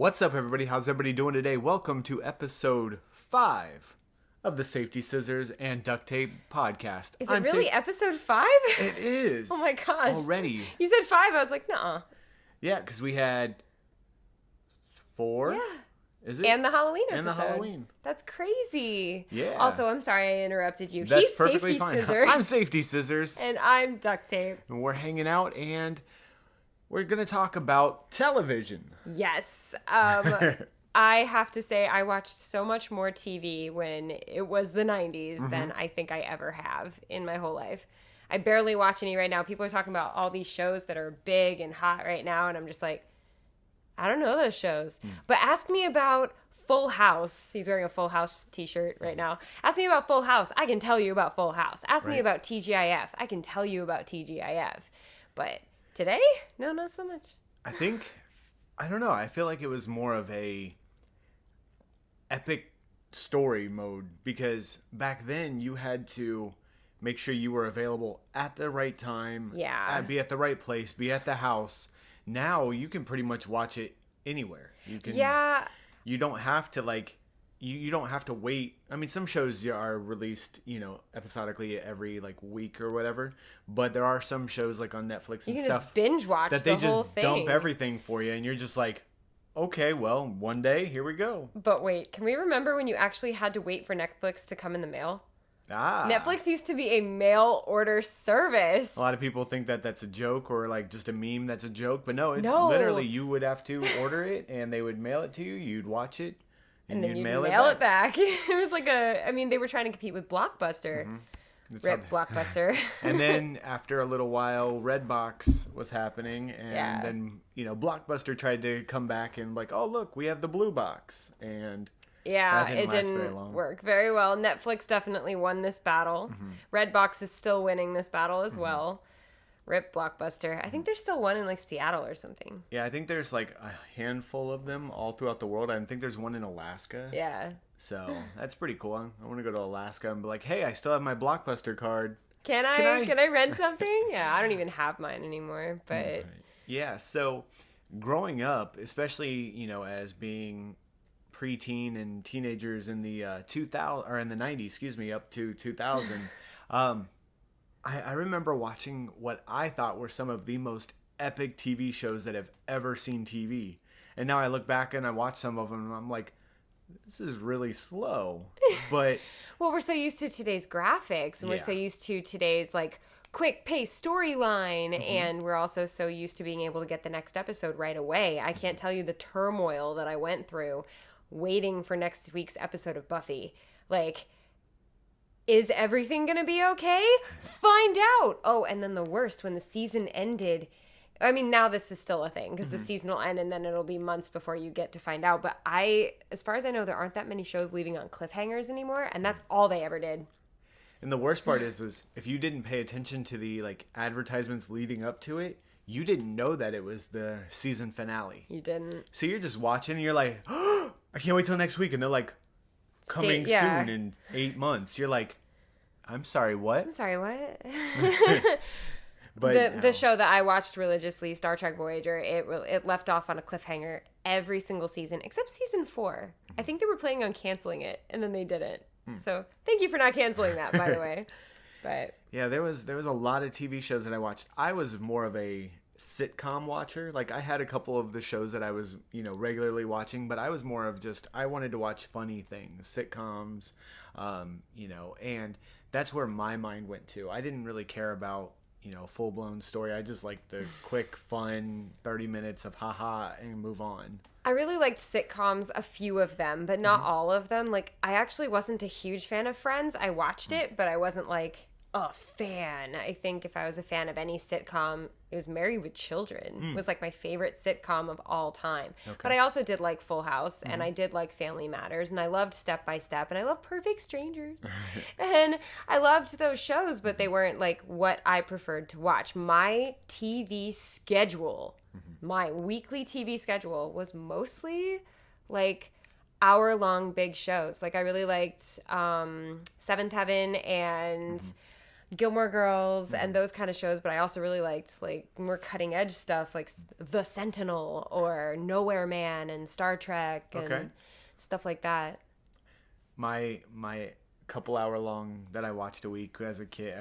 What's up, everybody? How's everybody doing today? Welcome to episode 5 of the Safety Scissors and Duct Tape podcast. Is it really episode 5? It is. Oh my gosh. Already. You said 5. I was like, nuh-uh. Yeah, because we had 4. Yeah. Is it? And the Halloween episode. And the Halloween. That's crazy. Yeah. Also, I'm sorry I interrupted you. That's He's perfectly Safety fine. Scissors. I'm Safety Scissors. And I'm Duct Tape. And we're hanging out and we're going to talk about television. Yes. I have to say I watched so much more TV when it was the 90s than I think I ever have in my whole life. I barely watch any right now. People are talking about all these shows that are big and hot right now, and I'm just like, I don't know those shows. But ask me about Full House. He's wearing a Full House t-shirt right now. Ask me about Full House. I can tell you about Full House. Ask me about TGIF. I can tell you about TGIF. But today? No, not so much. I don't know. I feel like it was more of a epic story mode because back then you had to make sure you were available at the right time. Yeah. Be at the right place. Be at the house. Now you can pretty much watch it anywhere. You can. Yeah. You don't have to you don't have to wait. I mean, some shows are released, episodically every week or whatever. But there are some shows on Netflix and you can stuff just binge watch that the they whole just thing. dump everything for you, and you're just like, okay, well, one day, here we go. But wait, can we remember when you actually had to wait for Netflix to come in the mail? Netflix used to be a mail order service. A lot of people think that that's a joke or just a meme that's a joke, but no, literally you would have to order it and they would mail it to you, you'd watch it, and then you'd mail it back. It was they were trying to compete with Blockbuster. Rip Blockbuster. And then after a little while, Redbox was happening, and then, Blockbuster tried to come back and oh, look, we have the blue box, and... Yeah, it didn't work very well. Netflix definitely won this battle. Redbox is still winning this battle as well. Rip Blockbuster. I think there's still one in Seattle or something. Yeah, I think there's a handful of them all throughout the world. I think there's one in Alaska. Yeah. So that's pretty cool. I want to go to Alaska and be like, hey, I still have my Blockbuster card. Can I rent something? Yeah, I don't even have mine anymore. But yeah, so growing up, especially as being preteen and teenagers in the 2000 or in the 90s, up to 2000, I remember watching what I thought were some of the most epic TV shows that have ever seen TV. And now I look back and I watch some of them and I'm like, this is really slow. But well, we're so used to today's graphics and we're so used to today's quick pace storyline, and we're also so used to being able to get the next episode right away. I can't tell you the turmoil that I went through waiting for next week's episode of Buffy. Is everything gonna be okay? Find out. Oh, and then the worst, when the season ended, I mean, now this is still a thing because the season will end and then it'll be months before you get to find out. But as far as I know, there aren't that many shows leaving on cliffhangers anymore, and that's all they ever did. And the worst part is if you didn't pay attention to the advertisements leading up to it, you didn't know that it was the season finale. You didn't. So you're just watching and you're like, oh, I can't wait till next week. And they're coming soon in 8 months. You're like, I'm sorry, what? I'm sorry, what? But the show that I watched religiously, Star Trek Voyager, it left off on a cliffhanger every single season except season 4. I think they were planning on canceling it and then they didn't. So thank you for not canceling that, by the way. But yeah, there was a lot of TV shows that I watched. I was more of a sitcom watcher. I had a couple of the shows that I was regularly watching, but I was more of I wanted to watch funny things, sitcoms, and that's where my mind went to. I didn't really care about full-blown story. I just liked the quick, fun 30 minutes of haha and move on. I really liked sitcoms, a few of them, but not all of them. I actually wasn't a huge fan of Friends. I watched it, but I wasn't a fan. I think if I was a fan of any sitcom, it was Married with Children. It was my favorite sitcom of all time. Okay. But I also did like Full House, and I did like Family Matters, and I loved Step by Step, and I loved Perfect Strangers. And I loved those shows, but they weren't what I preferred to watch. My TV schedule, my weekly TV schedule was mostly hour-long big shows. I really liked Seventh Heaven and Gilmore Girls and those kind of shows, but I also really liked like more cutting edge stuff like The Sentinel or Nowhere Man and Star Trek and stuff like that. My couple hour long that I watched a week as a kid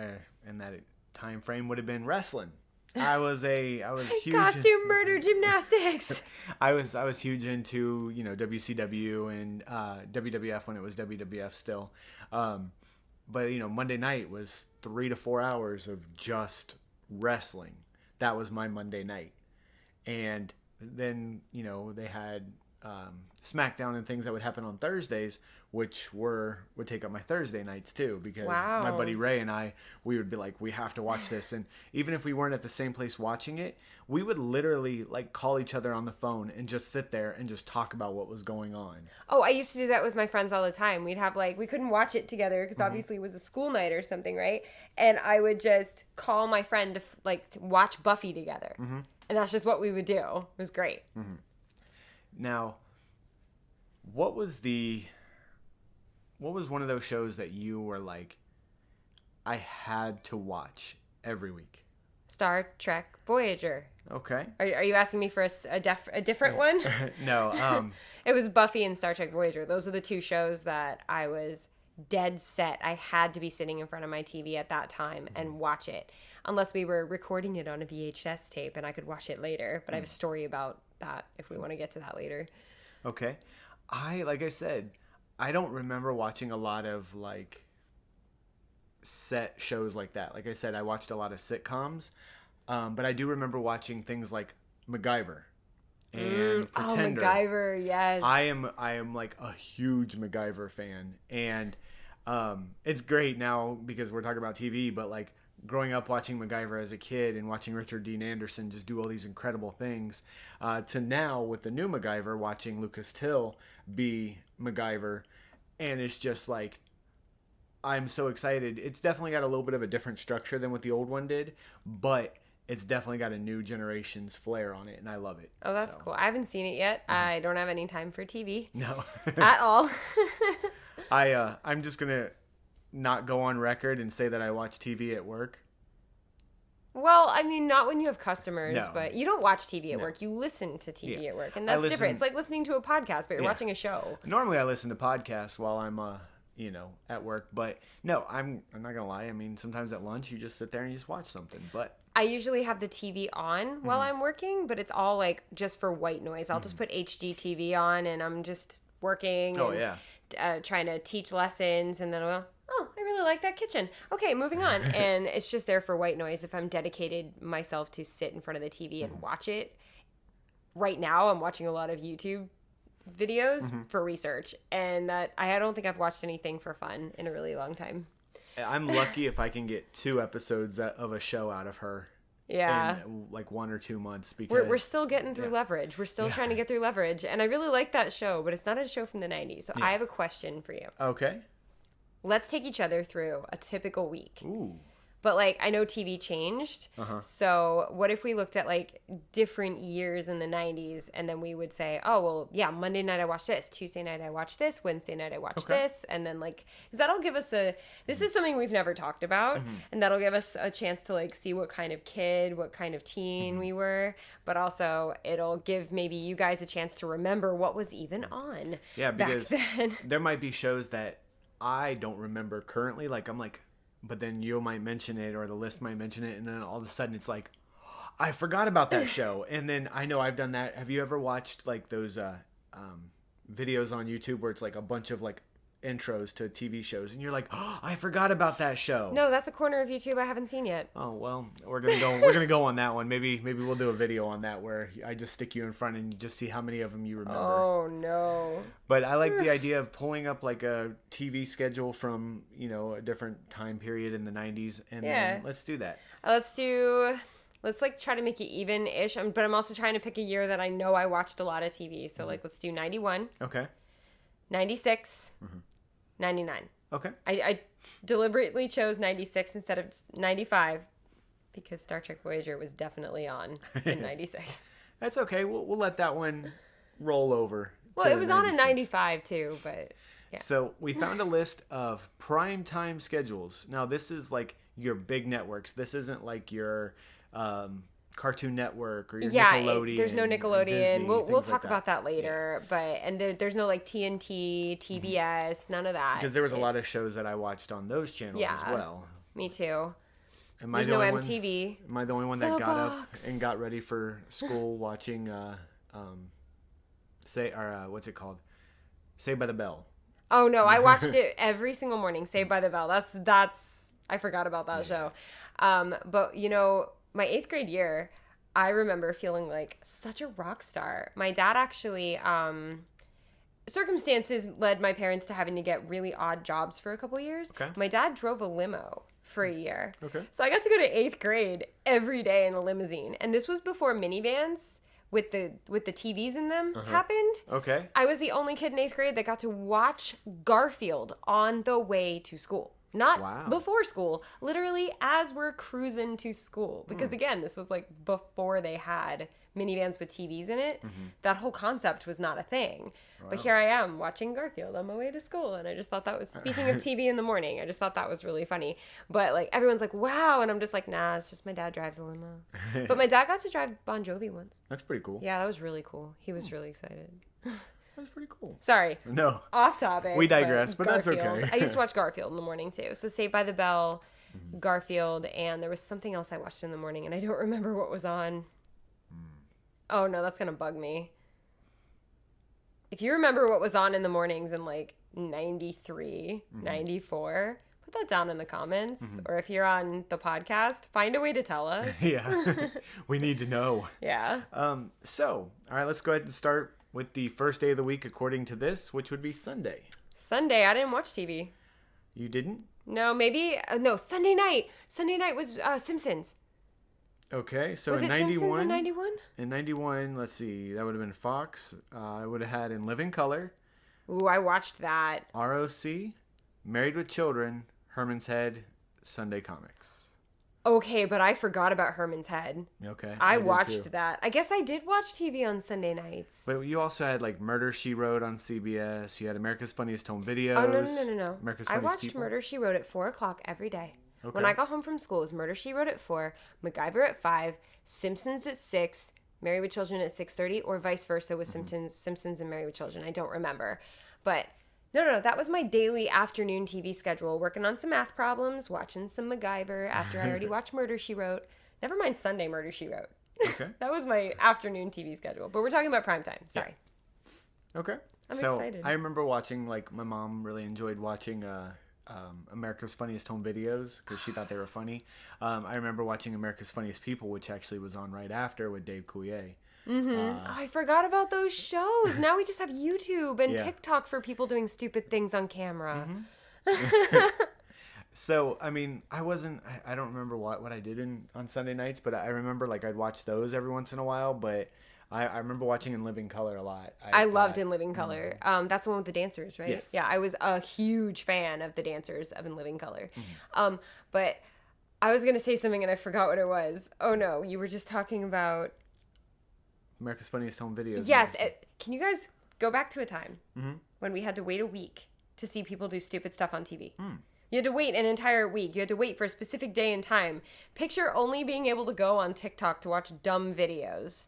in that time frame would have been wrestling. I was huge costume murder gymnastics. I was huge into, WCW and WWF when it was WWF still. But Monday night was 3 to 4 hours of just wrestling. That was my Monday night. And then, they had SmackDown and things that would happen on Thursdays, which would take up my Thursday nights too, because my buddy Ray and we would be like, we have to watch this. And even if we weren't at the same place watching it, we would literally like call each other on the phone and just sit there and just talk about what was going on. Oh, I used to do that with my friends all the time. We'd have we couldn't watch it together because obviously it was a school night or something, right? And I would just call my friend to watch Buffy together. And that's just what we would do. It was great. Now, what was one of those shows that you were like, I had to watch every week? Star Trek Voyager. Okay. Are you asking me for a different one? No. It was Buffy and Star Trek Voyager. Those are the two shows that I was dead set. I had to be sitting in front of my TV at that time and watch it. Unless we were recording it on a VHS tape and I could watch it later. But I have a story about that if we want to get to that later. Okay. Like I said, I don't remember watching a lot of set shows like that. Like I said, I watched a lot of sitcoms, but I do remember watching things like MacGyver and Pretender. Oh, MacGyver, yes. I am like a huge MacGyver fan, and it's great now because we're talking about TV, but like growing up watching MacGyver as a kid and watching Richard Dean Anderson just do all these incredible things, to now with the new MacGyver watching Lucas Till be MacGyver, and it's just like, I'm so excited. It's definitely got a little bit of a different structure than what the old one did, but it's definitely got a new generation's flair on it, and I love it. Oh, that's cool. I haven't seen it yet. I don't have any time for TV. No. At all. I'm just going to not go on record and say that I watch TV at work. Well, I mean, not when you have customers, No. but you don't watch TV at work. You listen to TV at work, and that's different. It's like listening to a podcast, but you're watching a show. Normally, I listen to podcasts while I'm, at work, but no, I'm not gonna lie. I mean, sometimes at lunch, you just sit there and you just watch something. But I usually have the TV on while I'm working, but it's all like just for white noise. I'll just put HGTV on, and I'm just working. Trying to teach lessons, and then I'll go, oh, I really like that kitchen. Okay, moving on. And it's just there for white noise. If I'm dedicated myself to sit in front of the TV and watch it, right now I'm watching a lot of YouTube videos for research, and that I don't think I've watched anything for fun in a really long time. I'm lucky if I can get 2 episodes of a show out of her. Yeah. In like 1 or 2 months, because we're still getting through Leverage. We're still trying to get through Leverage, and I really like that show, but it's not a show from the 90s. So I have a question for you. Okay. Let's take each other through a typical week. Ooh. But I know TV changed. So what if we looked at different years in the 90s, and then we would say, oh, well, yeah, Monday night I watched this, Tuesday night I watched this, Wednesday night I watched this, and then because that'll give us this is something we've never talked about, and that'll give us a chance to see what kind of kid, what kind of teen we were, but also it'll give maybe you guys a chance to remember what was even on. Yeah, because back then. There might be shows that I don't remember currently. But then you might mention it, or the list might mention it, and then all of a sudden it's like, I forgot about that show. And then I know I've done that. Have you ever watched those videos on YouTube where it's a bunch of intros to TV shows, and you're like, oh, I forgot about that show? No, that's a corner of YouTube I haven't seen yet. Oh, well, we're gonna go on that one. Maybe we'll do a video on that where I just stick you in front and you just see how many of them you remember. Oh no. But I like the idea of pulling up a TV schedule from a different time period in the 90s, and then let's do that. Let's try to make it even-ish, but I'm also trying to pick a year that I know I watched a lot of TV. So let's do 91. Okay. 96. 99. Okay. I deliberately chose 96 instead of 95 because Star Trek Voyager was definitely on in 96. That's okay. We'll let that one roll over. Well, it was on in 95 too, but yeah. So we found a list of prime time schedules. Now this is your big networks. This isn't like your Cartoon Network or your Yeah, Nickelodeon. there's no or Nickelodeon. Disney, We'll things talk like about that later. But there's no like TNT, TBS, none of that. Because there was a lot of shows that I watched on those channels as well. Me too. Am I There's the no only MTV. Am I the only one that The got box. up and got ready for school watching what's it called? Saved by the Bell. Oh no, I watched it every single morning. Saved by the Bell. That's I forgot about that show. But you know, my 8th grade year, I remember feeling like such a rock star. My dad actually circumstances led my parents to having to get really odd jobs for a couple years. Okay. My dad drove a limo for a year. Okay. So I got to go to 8th grade every day in a limousine. And this was before minivans with the TVs in them happened. Okay. I was the only kid in 8th grade that got to watch Garfield on the way to school. Not before school, literally as we're cruising to school. Because again, this was like before they had minivans with TVs in it. That whole concept was not a thing. Wow. But here I am watching Garfield on my way to school. And I just thought that was, speaking of TV in the morning, I just thought that was really funny. But like everyone's like, wow. And I'm just like, nah, it's just my dad drives a limo. But my dad got to drive Bon Jovi once. That's pretty cool. Yeah, that was really cool. He was really excited. That's pretty cool. Sorry. No. Off topic. We digress, but that's okay. I used to watch Garfield in the morning too. So Saved by the Bell, Garfield, and there was something else I watched in the morning, and I don't remember what was on. Oh no, that's gonna bug me. If you remember what was on in the mornings in like 93, 94, put that down in the comments. Or if you're on the podcast, find a way to tell us. Yeah. We need to know. Yeah. So, all right, let's go ahead and start with the first day of the week according to this, which would be Sunday. Sunday, I didn't watch TV. You didn't? No, maybe no. Sunday night. Sunday night was Simpsons. Okay, so Was in it 91, Simpsons in 91? In 91, let's see, that would have been Fox. I would have had In Living Color, Ooh, I watched that. ROC, Married with Children, Herman's Head, Sunday Comics. Okay, but I forgot about Herman's Head. Okay. I did watched too. that. I guess I did watch TV on Sunday nights. But you also had like Murder, She Wrote on CBS. You had America's Funniest Home Videos. Oh, no. America's I Funniest watched People. Murder, She Wrote at 4 o'clock every day. Okay. When I got home from school, it was Murder, She Wrote at 4, MacGyver at 5, Simpsons at 6, Married with Children at 6:30, or vice versa with Simpsons and Married with Children. I don't remember. But no, that was my daily afternoon TV schedule, working on some math problems, watching some MacGyver after I already watched Murder, She Wrote. Never mind Sunday Murder, She Wrote. Okay. That was my afternoon TV schedule. But we're talking about primetime. Sorry. Yeah. Okay. I'm so excited. I remember watching, like, my mom really enjoyed watching America's Funniest Home Videos because she thought they were funny. I remember watching America's Funniest People, which actually was on right after with Dave Coulier. I forgot about those shows. Now we just have YouTube and Yeah. TikTok for people doing stupid things on camera. So, I mean, I don't remember what I did on Sunday nights, but I remember, like, I'd watch those every once in a while, but I remember watching In Living Color a lot. I loved In Living Color. That's the one with the dancers, right? Yes. Yeah, I was a huge fan of the dancers of In Living Color. But I was going to say something and I forgot what it was. Oh, no. You were just talking about... America's Funniest Home Videos. Yes. Can you guys go back to a time when we had to wait a week to see people do stupid stuff on TV? You had to wait an entire week. You had to wait for a specific day and time. Picture only being able to go on TikTok to watch dumb videos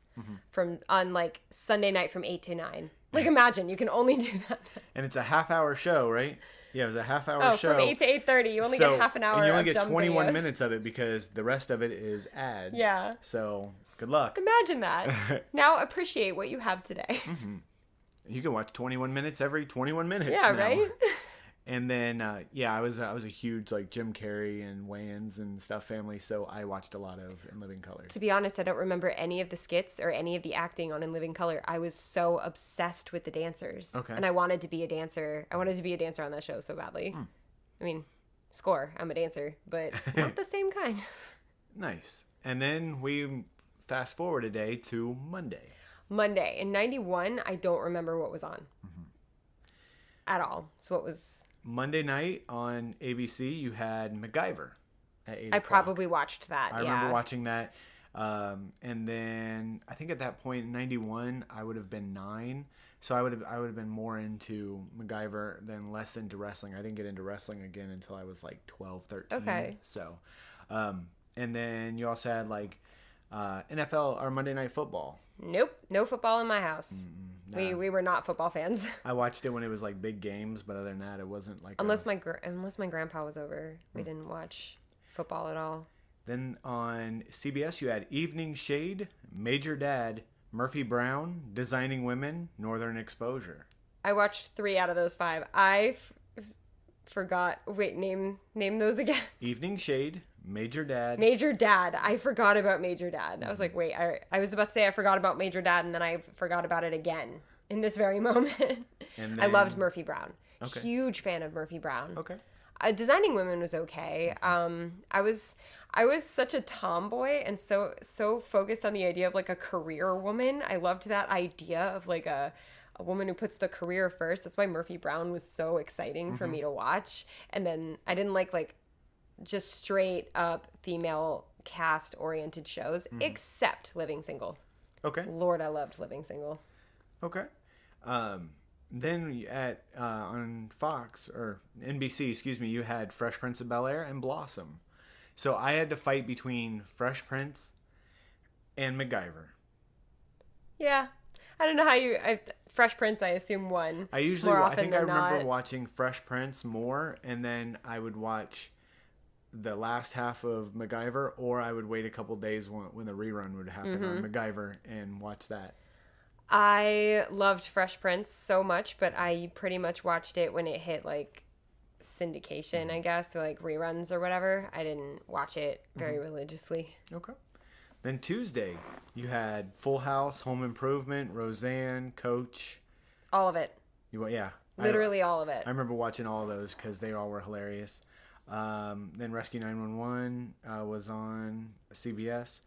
on like Sunday night from 8 to 9. Like imagine you can only do that. And it's a half-hour show, right? Yeah, it was a half-hour show. From 8 to 8:30. You only get half an hour and you only of get dumb 21 videos. minutes of it because the rest of it is ads. Yeah. So, good luck. Imagine that. Now appreciate what you have today. You can watch 21 minutes every 21 minutes Yeah, now. right? And then, I was a huge, like, Jim Carrey and Wayans and stuff family, so I watched a lot of In Living Color. To be honest, I don't remember any of the skits or any of the acting on In Living Color. I was so obsessed with the dancers. Okay. And I wanted to be a dancer. I wanted to be a dancer on that show so badly. I mean, score, I'm a dancer, but not the same kind. Nice. And then we fast forward a day to Monday. Monday. In 91, I don't remember what was on. At all. So what was... Monday night on ABC, you had MacGyver at 8 I o'clock. probably watched that, I yeah. remember watching that. And then I think at that point in '91 I would have been 9, so I would have been more into MacGyver than less into wrestling. I didn't get into wrestling again until I was like 12, 13. Okay. So, and then you also had like NFL or Monday Night Football. Nope, no football in my house. Nah. We were not football fans. I watched it when it was like big games, but other than that, it wasn't like unless my grandpa was over, we didn't watch football at all. Then on CBS, you had Evening Shade, Major Dad, Murphy Brown, Designing Women, Northern Exposure. I watched 3 out of those 5. Forgot. Wait, name those again. Evening Shade, Major Dad. Major Dad. I forgot about Major Dad. I was like, wait, I was about to say I forgot about Major Dad, and then I forgot about it again in this very moment. And then, I loved Murphy Brown. Okay. Huge fan of Murphy Brown. Okay. Designing Women was okay. I was such a tomboy and so focused on the idea of like a career woman. I loved that idea of like a woman who puts the career first. That's why Murphy Brown was so exciting for me to watch. And then I didn't like just straight up female cast oriented shows, except Living Single. Okay. Lord, I loved Living Single. Okay. Then on Fox or NBC, excuse me, you had Fresh Prince of Bel-Air and Blossom. So I had to fight between Fresh Prince and MacGyver. Yeah. I don't know how Fresh Prince, I assume, won. I remember watching Fresh Prince more, and then I would watch the last half of MacGyver, or I would wait a couple days when the rerun would happen on MacGyver and watch that. I loved Fresh Prince so much, but I pretty much watched it when it hit like syndication, I guess, or like reruns or whatever. I didn't watch it very religiously. Okay. Then Tuesday, you had Full House, Home Improvement, Roseanne, Coach. All of it. Yeah. Literally all of it. I remember watching all of those because they all were hilarious. Then Rescue 911 was on CBS.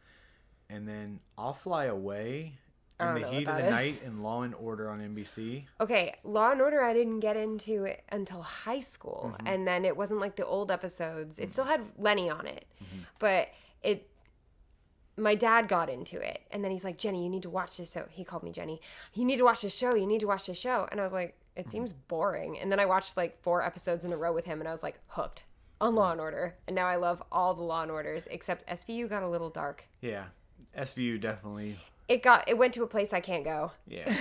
And then I'll Fly Away, In the Heat of the Night, and Law and Order on NBC. Okay, Law and Order I didn't get into it until high school. And then it wasn't like the old episodes. It still had Lenny on it. But my dad got into it, and then he's like, Jenny, you need to watch this show. He called me Jenny. You need to watch this show. You need to watch this show. And I was like, it seems boring. And then I watched like 4 episodes in a row with him, and I was like hooked on Law and Order. And now I love all the Law and Orders, except SVU got a little dark. Yeah, SVU definitely. It went to a place I can't go. Yeah.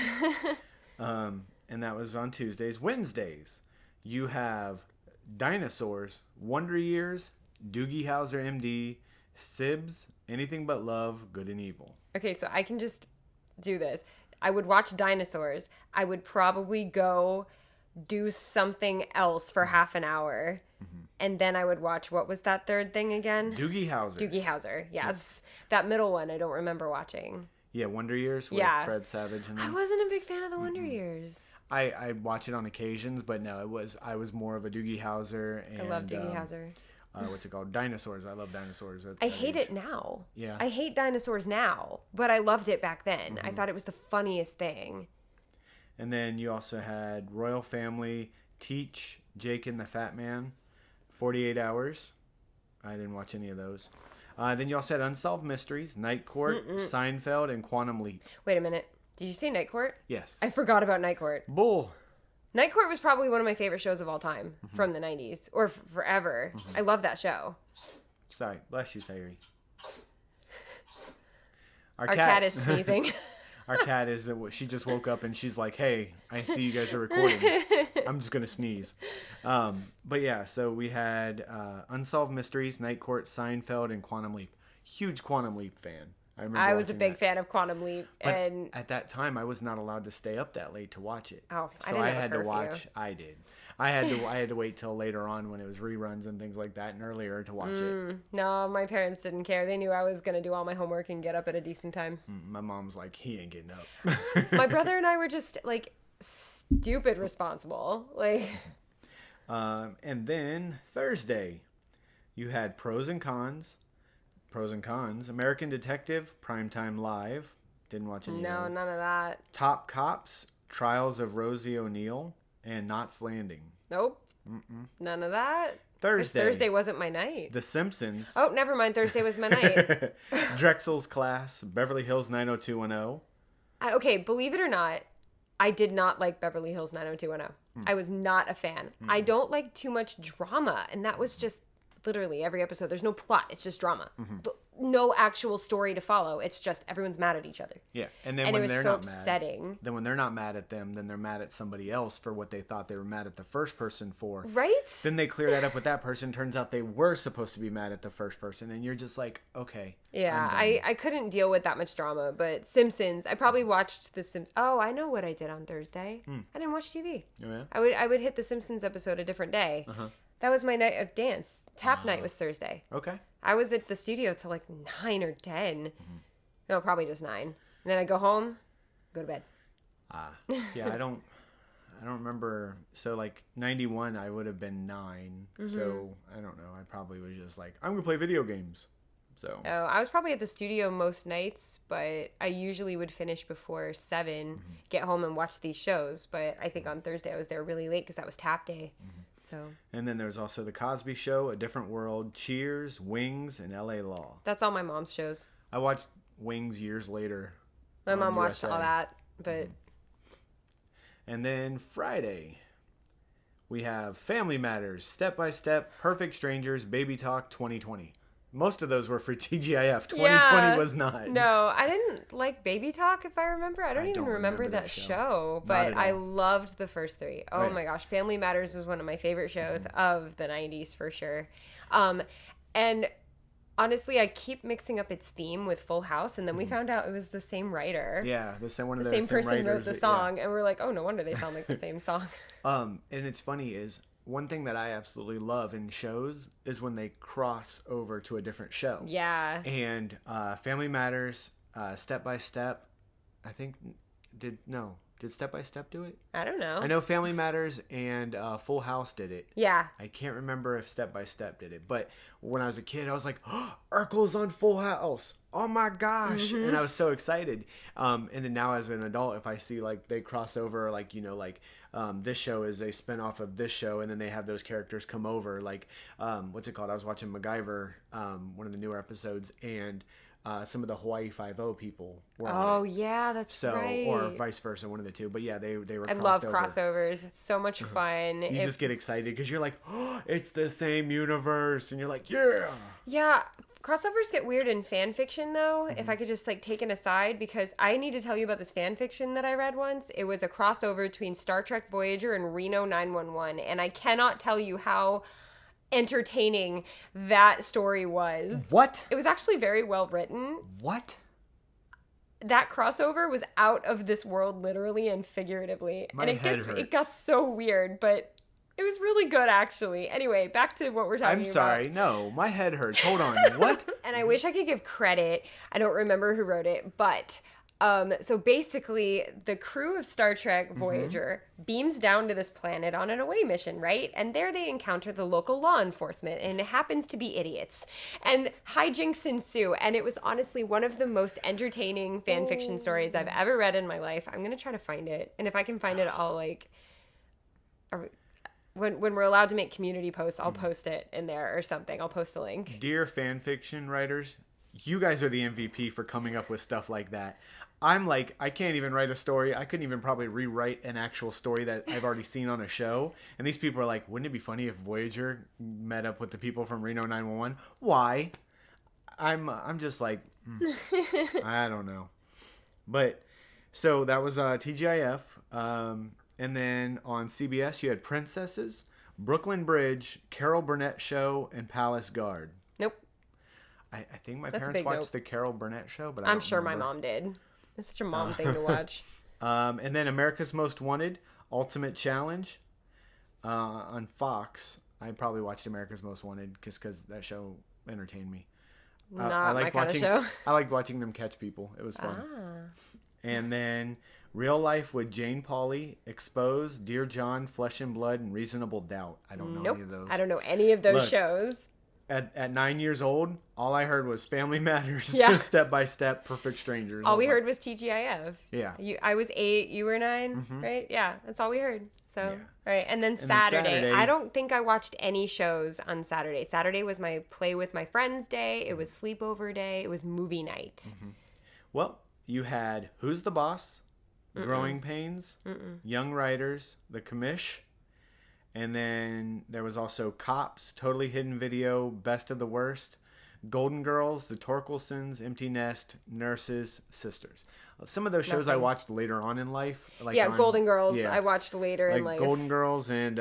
And that was on Tuesdays. Wednesdays, you have Dinosaurs, Wonder Years, Doogie Howser, MD, Sibs, Anything But Love, Good and Evil. Okay, so I can just do this. I would watch Dinosaurs. I would probably go do something else for half an hour. And then I would watch, what was that third thing again? Doogie Howser. Doogie Howser, yes. That middle one I don't remember watching. Yeah, Wonder Years with Fred Savage. And I wasn't a big fan of the Wonder Years. I watch it on occasions, but no, I was more of a Doogie Howser. And, I love Doogie Howser. What's it called? Dinosaurs. I love Dinosaurs. I hate it now. Yeah. I hate Dinosaurs now, but I loved it back then. I thought it was the funniest thing. And then you also had Royal Family, Teach, Jake and the Fat Man, 48 Hours. I didn't watch any of those. Then you also had Unsolved Mysteries, Night Court, Seinfeld, and Quantum Leap. Wait a minute. Did you say Night Court? Yes. I forgot about Night Court. Bull. Night Court was probably one of my favorite shows of all time from the 90s, or forever. I love that show. Sorry. Bless you, Sayuri. Our cat is sneezing. Our cat is, she just woke up and she's like, hey, I see you guys are recording. I'm just going to sneeze. But yeah, so we had Unsolved Mysteries, Night Court, Seinfeld, and Quantum Leap. Huge Quantum Leap fan. I was a big fan of Quantum Leap. But and at that time, I was not allowed to stay up that late to watch it. Oh, so I had to watch. I did. I had to wait till later on when it was reruns and things like that, and earlier to watch it. No, my parents didn't care. They knew I was going to do all my homework and get up at a decent time. My mom's like, he ain't getting up. My brother and I were just like stupid responsible. Like. And then Thursday, you had Pros and Cons. Pros and Cons. American Detective, Primetime Live. Didn't watch any of No, those. none of that. Top Cops, Trials of Rosie O'Neill, and Knots Landing. Nope. None of that. Thursday wasn't my night. The Simpsons. Oh, never mind. Thursday was my night. Drexel's Class, Beverly Hills 90210. Okay, believe it or not, I did not like Beverly Hills 90210. I was not a fan. I don't like too much drama, and that was just literally every episode. There's no plot. It's just drama. No actual story to follow. It's just everyone's mad at each other. Yeah, and then And it when was they're so not upsetting. mad, then when they're not mad at them, then they're mad at somebody else for what they thought they were mad at the first person for. Right? Then they clear that up with that person. Turns out they were supposed to be mad at the first person, and you're just like, okay. Yeah, I couldn't deal with that much drama, but Simpsons, I probably watched The Simpsons. Oh, I know what I did on Thursday. I didn't watch TV. Oh, yeah? I would hit the Simpsons episode a different day. That was my night of dance. Tap night was Thursday. Okay. I was at the studio till like 9 or 10. No, probably just 9. And then I go home, go to bed. Yeah, I don't remember. So like 91, I would have been 9. So I don't know. I probably was just like, I'm gonna play video games. So. Oh, I was probably at the studio most nights, but I usually would finish before 7, get home and watch these shows. But I think on Thursday I was there really late because that was tap day. So. And then there's also The Cosby Show, A Different World, Cheers, Wings, and L.A. Law. That's all my mom's shows. I watched Wings years later. My mom watched USA. all that, but. And then Friday, we have Family Matters, Step by Step, Perfect Strangers, Baby Talk 2020. Most of those were for TGIF. 2020 was not. No, I didn't like Baby Talk, if I remember. I don't even remember that show. But I loved the first 3. Oh my gosh. Family Matters was one of my favorite shows of the 90s for sure. And honestly, I keep mixing up its theme with Full House, and then we found out it was the same writer. Yeah, the same person writers, wrote the song, and we're like, oh, no wonder they sound like the same song. And it's funny is one thing that I absolutely love in shows is when they cross over to a different show. Yeah. And Family Matters, Step by Step, I think did Step by Step do it? I don't know. I know Family Matters and Full House did it. Yeah. I can't remember if Step by Step did it, but when I was a kid, I was like, oh, Urkel's on Full House. Oh my gosh. And I was so excited. And then now as an adult, if I see like they cross over, like, this show is a spinoff of this show, and then they have those characters come over, like, what's it called? I was watching MacGyver, one of the newer episodes, and some of the Hawaii Five-0 people were on it. Yeah, that's right. Or vice versa, one of the two. But yeah, they were I love crossovers. It's so much fun. You just get excited because you're like, oh, it's the same universe. And you're like, yeah. Yeah. Crossovers get weird in fan fiction, though, if I could just, take an aside, because I need to tell you about this fan fiction that I read once. It was a crossover between Star Trek Voyager and Reno 911, and I cannot tell you how entertaining that story was. What? It was actually very well written. What? That crossover was out of this world, literally and figuratively. It got so weird, but it was really good, actually. Anyway, back to what we're talking about. I'm sorry. No, my head hurts. Hold on. What? And I wish I could give credit. I don't remember who wrote it, but so basically the crew of Star Trek Voyager beams down to this planet on an away mission, right? And there they encounter the local law enforcement, and it happens to be idiots. And hijinks ensue, and it was honestly one of the most entertaining fan fiction stories I've ever read in my life. I'm going to try to find it. And if I can find it, I'll when we're allowed to make community posts, I'll post it in there or something. I'll post a link. Dear fan fiction writers, you guys are the MVP for coming up with stuff like that. I'm like, I can't even write a story. I couldn't even probably rewrite an actual story that I've already seen on a show. And these people are like, wouldn't it be funny if Voyager met up with the people from Reno 911? Why? I'm just like, I don't know. But so that was TGIF. And then on CBS, you had Princesses, Brooklyn Bridge, Carol Burnett Show, and Palace Guard. Nope. I think my parents watched the Carol Burnett Show, but I'm sure my mom did. It's such a mom thing to watch. And then America's Most Wanted, Ultimate Challenge on Fox. I probably watched America's Most Wanted just because that show entertained me. Not my kind of show. I liked watching them catch people. It was fun. And then Real Life with Jane Pauley, Exposed, Dear John, Flesh and Blood, and Reasonable Doubt. I don't know any of those. I don't know any of those shows. at 9 years old, all I heard was Family Matters, Yeah. Step by Step, Perfect Strangers. All I was we like, heard was TGIF. Yeah. I was 8, you were 9, right? Yeah, that's all we heard. So, Yeah. right. And then then Saturday. Saturday- I don't think I watched any shows on Saturday. Saturday was my play with my friends day. It was sleepover day. It was movie night. Well, you had Who's the Boss, Growing Pains, Young Writers, The Commish, and then there was also Cops, Totally Hidden Video, Best of the Worst, Golden Girls, The Torkelsons, Empty Nest, Nurses, Sisters. Some of those shows I watched later on in life. Like Yeah, on- Golden Girls. yeah, I watched later in like life. Golden Girls, and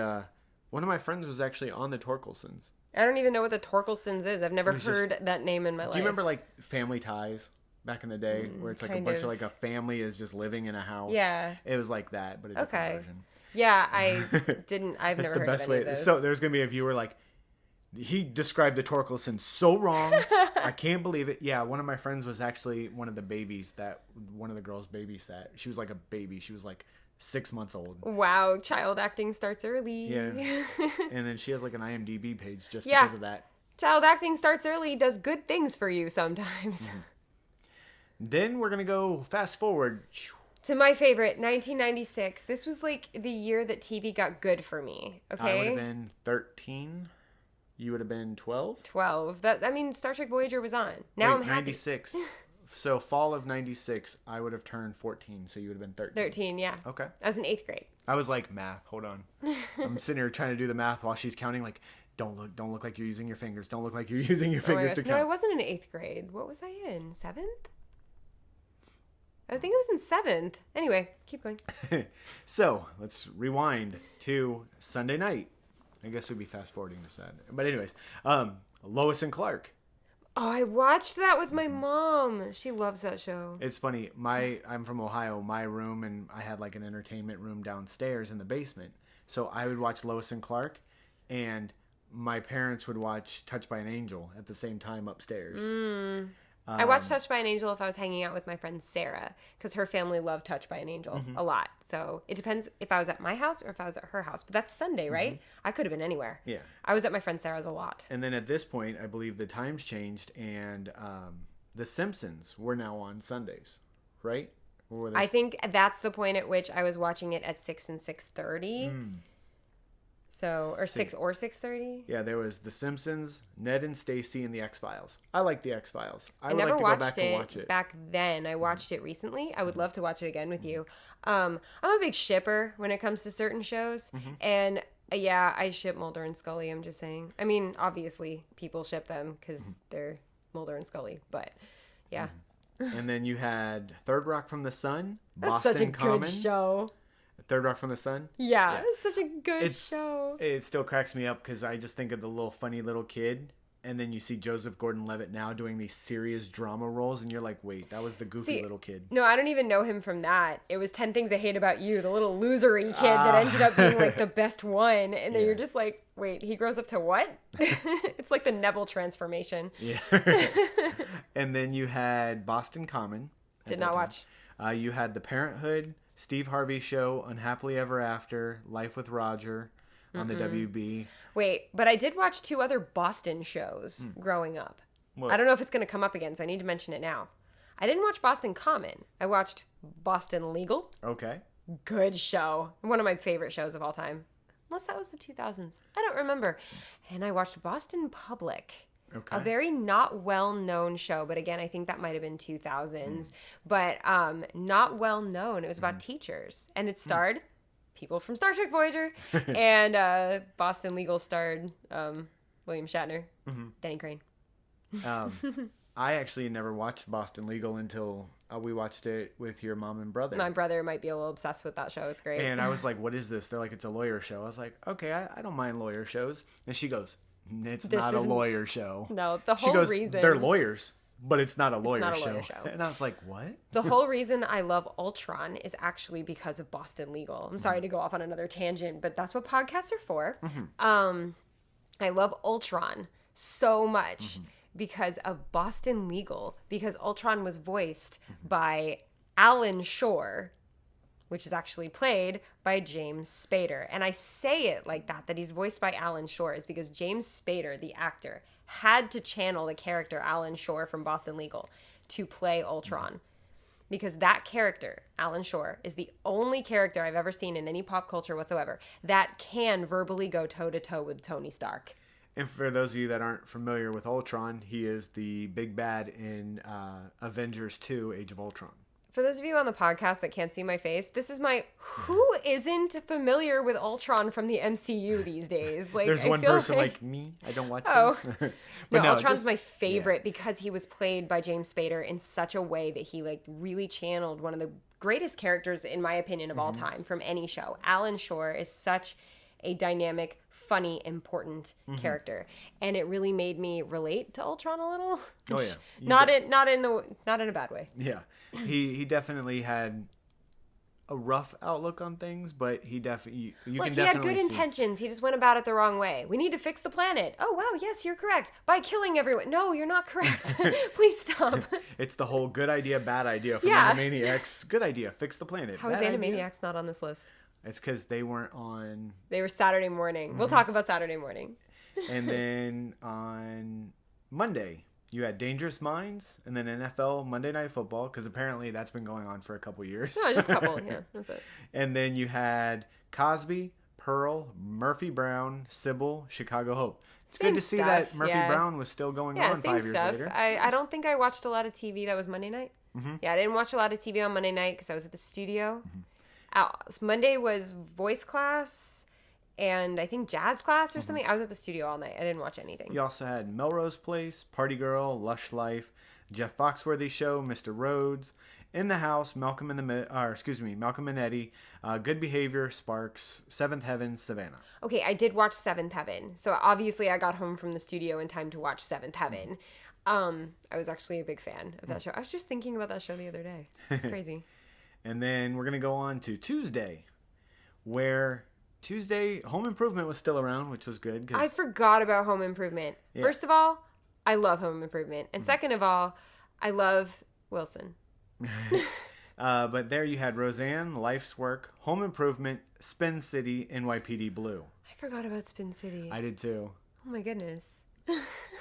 one of my friends was actually on The Torkelsons. I don't even know what the Torkelsons is. I've never was heard that name in my life. Do you remember like Family Ties back in the day, where it's like a kind bunch of of. like a family is just living in a house? Yeah. It was like that, but a different Okay. version. Yeah, I didn't. I've That's never the heard best of any way. of those. So there's gonna be a viewer like, he described the Torkelsons so wrong. I can't believe it. Yeah, one of my friends was actually one of the babies that one of the girls babysat. She was like a baby. She was like 6 months old. Wow, child acting starts early. Yeah. And then she has like an IMDb page just Yeah. because of that. Child acting starts early, does good things for you sometimes. Then we're gonna go fast forward. To my favorite, 1996. This was like the year that TV got good for me. Okay, I would have been 13. You would have been 12. 12. Star Trek Voyager was on. Now Wait, I'm happy. 96. So fall of 96, I would have turned 14. So you would have been 13. 13, yeah. Okay. I was in 8th grade. I was like, math. Hold on. I'm sitting here trying to do the math while she's counting. Like, don't look like you're using your fingers. Don't look like you're using your Oh my fingers gosh. to No, I count. wasn't in 8th grade. What was I in? 7th? I think I was in 7th. Anyway, keep going. So let's rewind to Sunday night. I guess we'd be fast forwarding to Saturday. But anyways, Lois and Clark. Oh, I watched that with my mom. She loves that show. It's funny. I'm from Ohio. My room, and I had like an entertainment room downstairs in the basement. So I would watch Lois and Clark, and my parents would watch Touched by an Angel at the same time upstairs. I watched Touched by an Angel if I was hanging out with my friend Sarah, because her family loved Touched by an Angel a lot. So it depends if I was at my house or if I was at her house. But that's Sunday, right? I could have been anywhere. Yeah. I was at my friend Sarah's a lot. And then at this point, I believe the times changed, and The Simpsons were now on Sundays, right? Or were they... I think that's the point at which I was watching it at 6 and 6:30. So, or 6 or 6:30. Yeah, there was The Simpsons, Ned and Stacy, and The X-Files. I like The X-Files. I would never like to go watched back and watch it. back then. I watched it recently. I would love to watch it again with you. I'm a big shipper when it comes to certain shows. And yeah, I ship Mulder and Scully. I'm just saying. I mean, obviously, people ship them because they're Mulder and Scully. But yeah. And then you had Third Rock from the Sun, That's Boston such a Common. good show. Third Rock from the Sun. Yeah, it's such a good show. It still cracks me up because I just think of the little funny little kid, and then you see Joseph Gordon-Levitt now doing these serious drama roles, and you're like, wait, that was the goofy little kid. No, I don't even know him from that. It was 10 Things I Hate About You, the little losery kid that ended up being like the best one. And then you're just like, wait, he grows up to what? It's like the Neville transformation. Yeah. And then you had Boston Common. Did not watch. You had The Parenthood, Steve Harvey Show, Unhappily Ever After, Life with Roger on the WB. Wait, but I did watch 2 other Boston shows growing up. What? I don't know if it's going to come up again, so I need to mention it now. I didn't watch Boston Common. I watched Boston Legal. Okay. Good show. One of my favorite shows of all time. Unless that was the 2000s. I don't remember. And I watched Boston Public. Okay. A very not well-known show, but again, I think that might have been 2000s. But not well-known. It was about teachers. And it starred people from Star Trek Voyager. And Boston Legal starred William Shatner, Denny Crane. I actually never watched Boston Legal until we watched it with your mom and brother. My brother might be a little obsessed with that show. It's great. And I was like, what is this? They're like, it's a lawyer show. I was like, okay, I don't mind lawyer shows. And she goes, it's not a lawyer show. No, the She whole goes, reason... they're lawyers, but it's not a lawyer, not a lawyer show. And I was like, what? The whole reason I love Ultron is actually because of Boston Legal. I'm sorry to go off on another tangent, but that's what podcasts are for. I love Ultron so much because of Boston Legal, because Ultron was voiced by Alan Shore, which is actually played by James Spader. And I say it like that he's voiced by Alan Shore, is because James Spader, the actor, had to channel the character Alan Shore from Boston Legal to play Ultron. Because that character, Alan Shore, is the only character I've ever seen in any pop culture whatsoever that can verbally go toe-to-toe with Tony Stark. And for those of you that aren't familiar with Ultron, he is the big bad in Avengers 2, Age of Ultron. For those of you on the podcast that can't see my face, this is my who isn't familiar with Ultron from the MCU these days? Like, there's one person like me. I don't watch those. No, Ultron's my favorite because he was played by James Spader in such a way that he like really channeled one of the greatest characters, in my opinion, of all time from any show. Alan Shore is such a dynamic, funny, important character, and it really made me relate to Ultron a little. Oh yeah, not in a bad way. Yeah, he definitely had a rough outlook on things, but he definitely he had good intentions. He just went about it the wrong way. We need to fix the planet. Oh wow, yes, you're correct. By killing everyone. No, you're not correct. Please stop. It's the whole good idea, bad idea from Animaniacs. Good idea, fix the planet. How is Animaniacs not on this list? It's because they weren't on. They were Saturday morning. We'll talk about Saturday morning. And then on Monday, you had Dangerous Minds, and then NFL Monday Night Football, because apparently that's been going on for a couple years. No, just a couple. Yeah, that's it. And then you had Cosby, Pearl, Murphy Brown, Sybil, Chicago Hope. It's good to see that Murphy Brown was still going on 5 years later. I don't think I watched a lot of TV that was Monday night. Yeah, I didn't watch a lot of TV on Monday night because I was at the studio. Monday was voice class and I think jazz class or something. I was at the studio all night. I didn't watch anything. You also had Melrose Place, Party Girl, Lush Life, Jeff Foxworthy Show, Mr. Rhodes, In the House, Malcolm and Eddie, Good Behavior, Sparks, Seventh Heaven, Savannah. Okay, I did watch Seventh Heaven. So obviously I got home from the studio in time to watch Seventh Heaven. I was actually a big fan of that show. I was just thinking about that show the other day. It's crazy. And then we're going to go on to Tuesday, where Home Improvement was still around, which was good. I forgot about Home Improvement. Yeah. First of all, I love Home Improvement. And second of all, I love Wilson. But there you had Roseanne, Life's Work, Home Improvement, Spin City, NYPD Blue. I forgot about Spin City. I did too. Oh my goodness.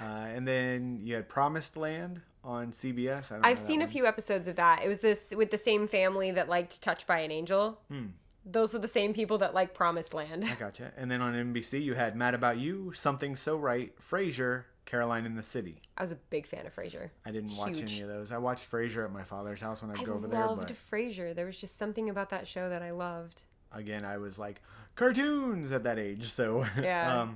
And then you had Promised Land on CBS. I've seen a few episodes of that. It was this with the same family that liked Touched by an Angel. Those are the same people that like Promised Land. I gotcha. And then on NBC, you had Mad About You, Something So Right, Frasier, Caroline in the City. I was a big fan of Frasier. I didn't watch any of those. I watched Frasier at my father's house when I'd go over there. I loved Frasier. There was just something about that show that I loved. Again, I was like, cartoons at that age. So yeah.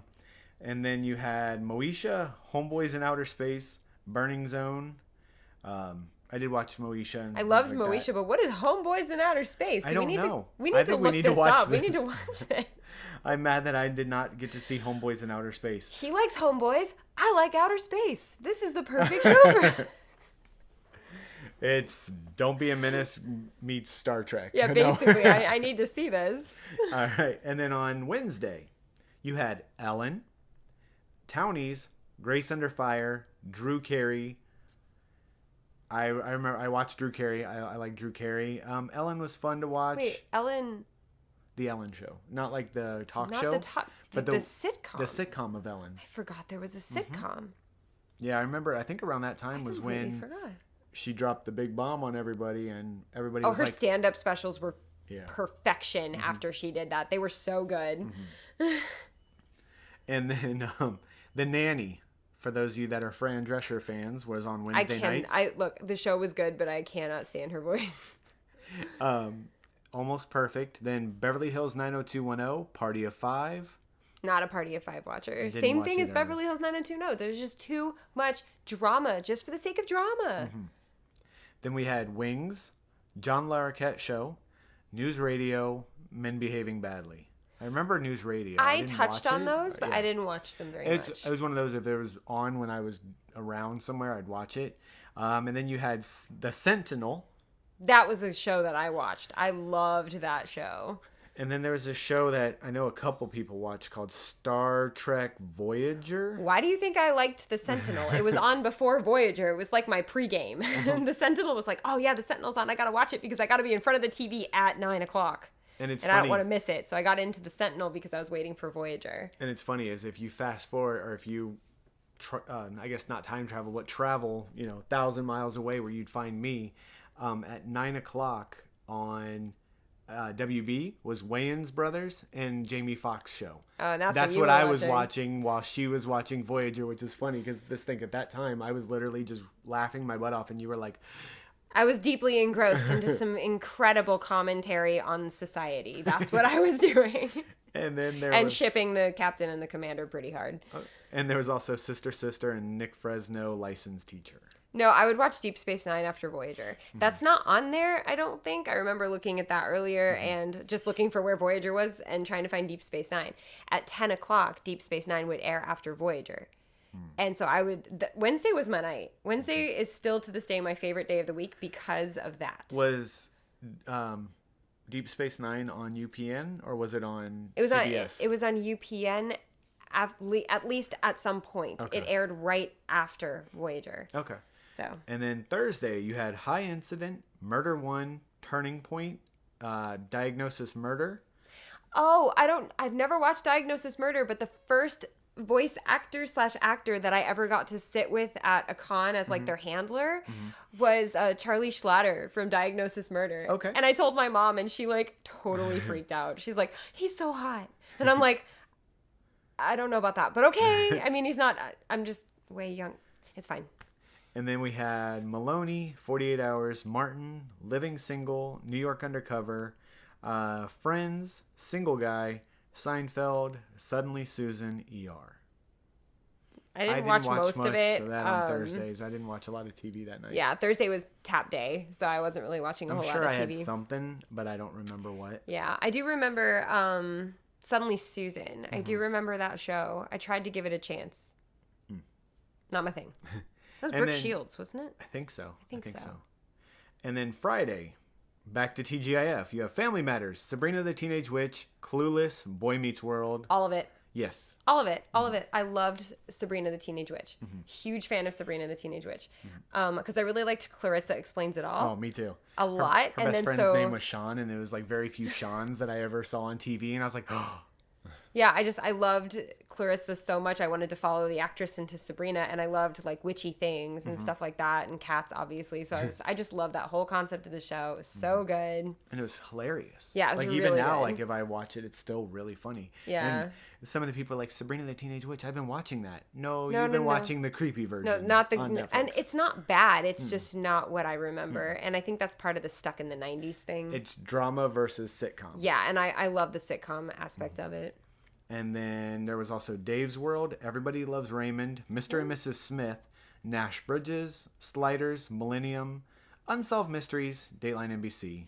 And then you had Moesha, Homeboys in Outer Space, Burning Zone. I did watch Moesha. I loved Moesha, but what is Homeboys in Outer Space? I don't know. We need to look this up. We need to watch this. I'm mad that I did not get to see Homeboys in Outer Space. He likes Homeboys. I like Outer Space. This is the perfect show for It's Don't Be a Menace meets Star Trek. Yeah, basically. I need to see this. All right. And then on Wednesday, you had Ellen, Townies, Grace Under Fire, Drew Carey. I remember I watched Drew Carey. I like Drew Carey. Ellen was fun to watch. Wait, Ellen? The Ellen Show. Not like the talk show. But the sitcom. The sitcom of Ellen. I forgot there was a sitcom. Yeah, I remember. I think around that time was when she dropped the big bomb on everybody and everybody was her stand-up specials were perfection after she did that. They were so good. And then The Nanny, for those of you that are Fran Drescher fans, was on Wednesday nights. Look, the show was good, but I cannot stand her voice. Almost Perfect. Then Beverly Hills 90210, Party of Five. Not a Party of Five watcher. Same thing as Beverly Hills 90210. There's just too much drama, just for the sake of drama. Then we had Wings, John Larroquette Show, News Radio, Men Behaving Badly. I remember News Radio. I touched on those, but I didn't watch them very much. It was one of those, if it was on when I was around somewhere, I'd watch it. And then you had The Sentinel. That was a show that I watched. I loved that show. And then there was a show that I know a couple people watched called Star Trek Voyager. Why do you think I liked The Sentinel? It was on before Voyager. It was like my pregame. The Sentinel was like, oh yeah, The Sentinel's on. I got to watch it because I got to be in front of the TV at 9 o'clock. And I don't want to miss it. So I got into The Sentinel because I was waiting for Voyager. And it's funny is if you fast forward or if you I guess not time travel, but travel, 1,000 miles away where you'd find me at 9 o'clock on WB was Wayans Brothers and Jamie Foxx show. Oh, that's what I was watching while she was watching Voyager, which is funny because at that time I was literally just laughing my butt off, and you were like, I was deeply engrossed into some incredible commentary on society. That's what I was doing. And then shipping the captain and the commander pretty hard. And there was also Sister and Nick Fresno, licensed teacher. No, I would watch Deep Space Nine after Voyager. That's not on there, I don't think. I remember looking at that earlier and just looking for where Voyager was and trying to find Deep Space Nine. At 10 o'clock, Deep Space Nine would air after Voyager. And so Wednesday was my night. Wednesday is still to this day my favorite day of the week because of that. Was Deep Space Nine on UPN or was it on CBS? It was on UPN at least at some point. Okay. It aired right after Voyager. Okay. So. And then Thursday, you had High Incident, Murder One, Turning Point, Diagnosis Murder. Oh, I've never watched Diagnosis Murder, but the first voice actor that I ever got to sit with at a con as like their handler was Charlie Schlatter from Diagnosis Murder. Okay. And I told my mom, and she like totally freaked out. She's like, he's so hot. And I'm like, I don't know about that, but okay. I mean, he's not, I'm just way young. It's fine. And then we had Maloney, 48 Hours, Martin, Living Single, New York Undercover, Friends, Single Guy, Seinfeld, Suddenly Susan, ER. I didn't watch most of it. Of that on Thursdays. I didn't watch a lot of TV that night. Yeah, Thursday was tap day, so I wasn't really watching a whole lot of TV. I'm sure I had something, but I don't remember what. Yeah, I do remember Suddenly Susan. I do remember that show. I tried to give it a chance. Not my thing. That was Brooke Shields, wasn't it? I think so. I think so. And then Friday, back to TGIF. You have Family Matters, Sabrina the Teenage Witch, Clueless, Boy Meets World. All of it. Yes. All of it. All of it. I loved Sabrina the Teenage Witch. Huge fan of Sabrina the Teenage Witch. Because I really liked Clarissa Explains It All. Oh, me too. A lot. Her best friend's name was Sean, and it was like very few Seans that I ever saw on TV, and I was like, oh. Yeah, I loved Clarissa so much. I wanted to follow the actress into Sabrina, and I loved like witchy things and stuff like that, and cats, obviously. So I just loved that whole concept of the show. It was so good, and it was hilarious. Yeah, it was like really even now, good. like if I watch it, it's still really funny. Yeah. And some of the people are like Sabrina the Teenage Witch. I've been watching that. No, you've been watching the creepy version. No, not the. On Netflix. And it's not bad. It's just not what I remember, and I think that's part of the stuck in the '90s thing. It's drama versus sitcom. Yeah, and I love the sitcom aspect of it. And then there was also Dave's World, Everybody Loves Raymond, Mr. and Mrs. Smith, Nash Bridges, Sliders, Millennium, Unsolved Mysteries, Dateline NBC.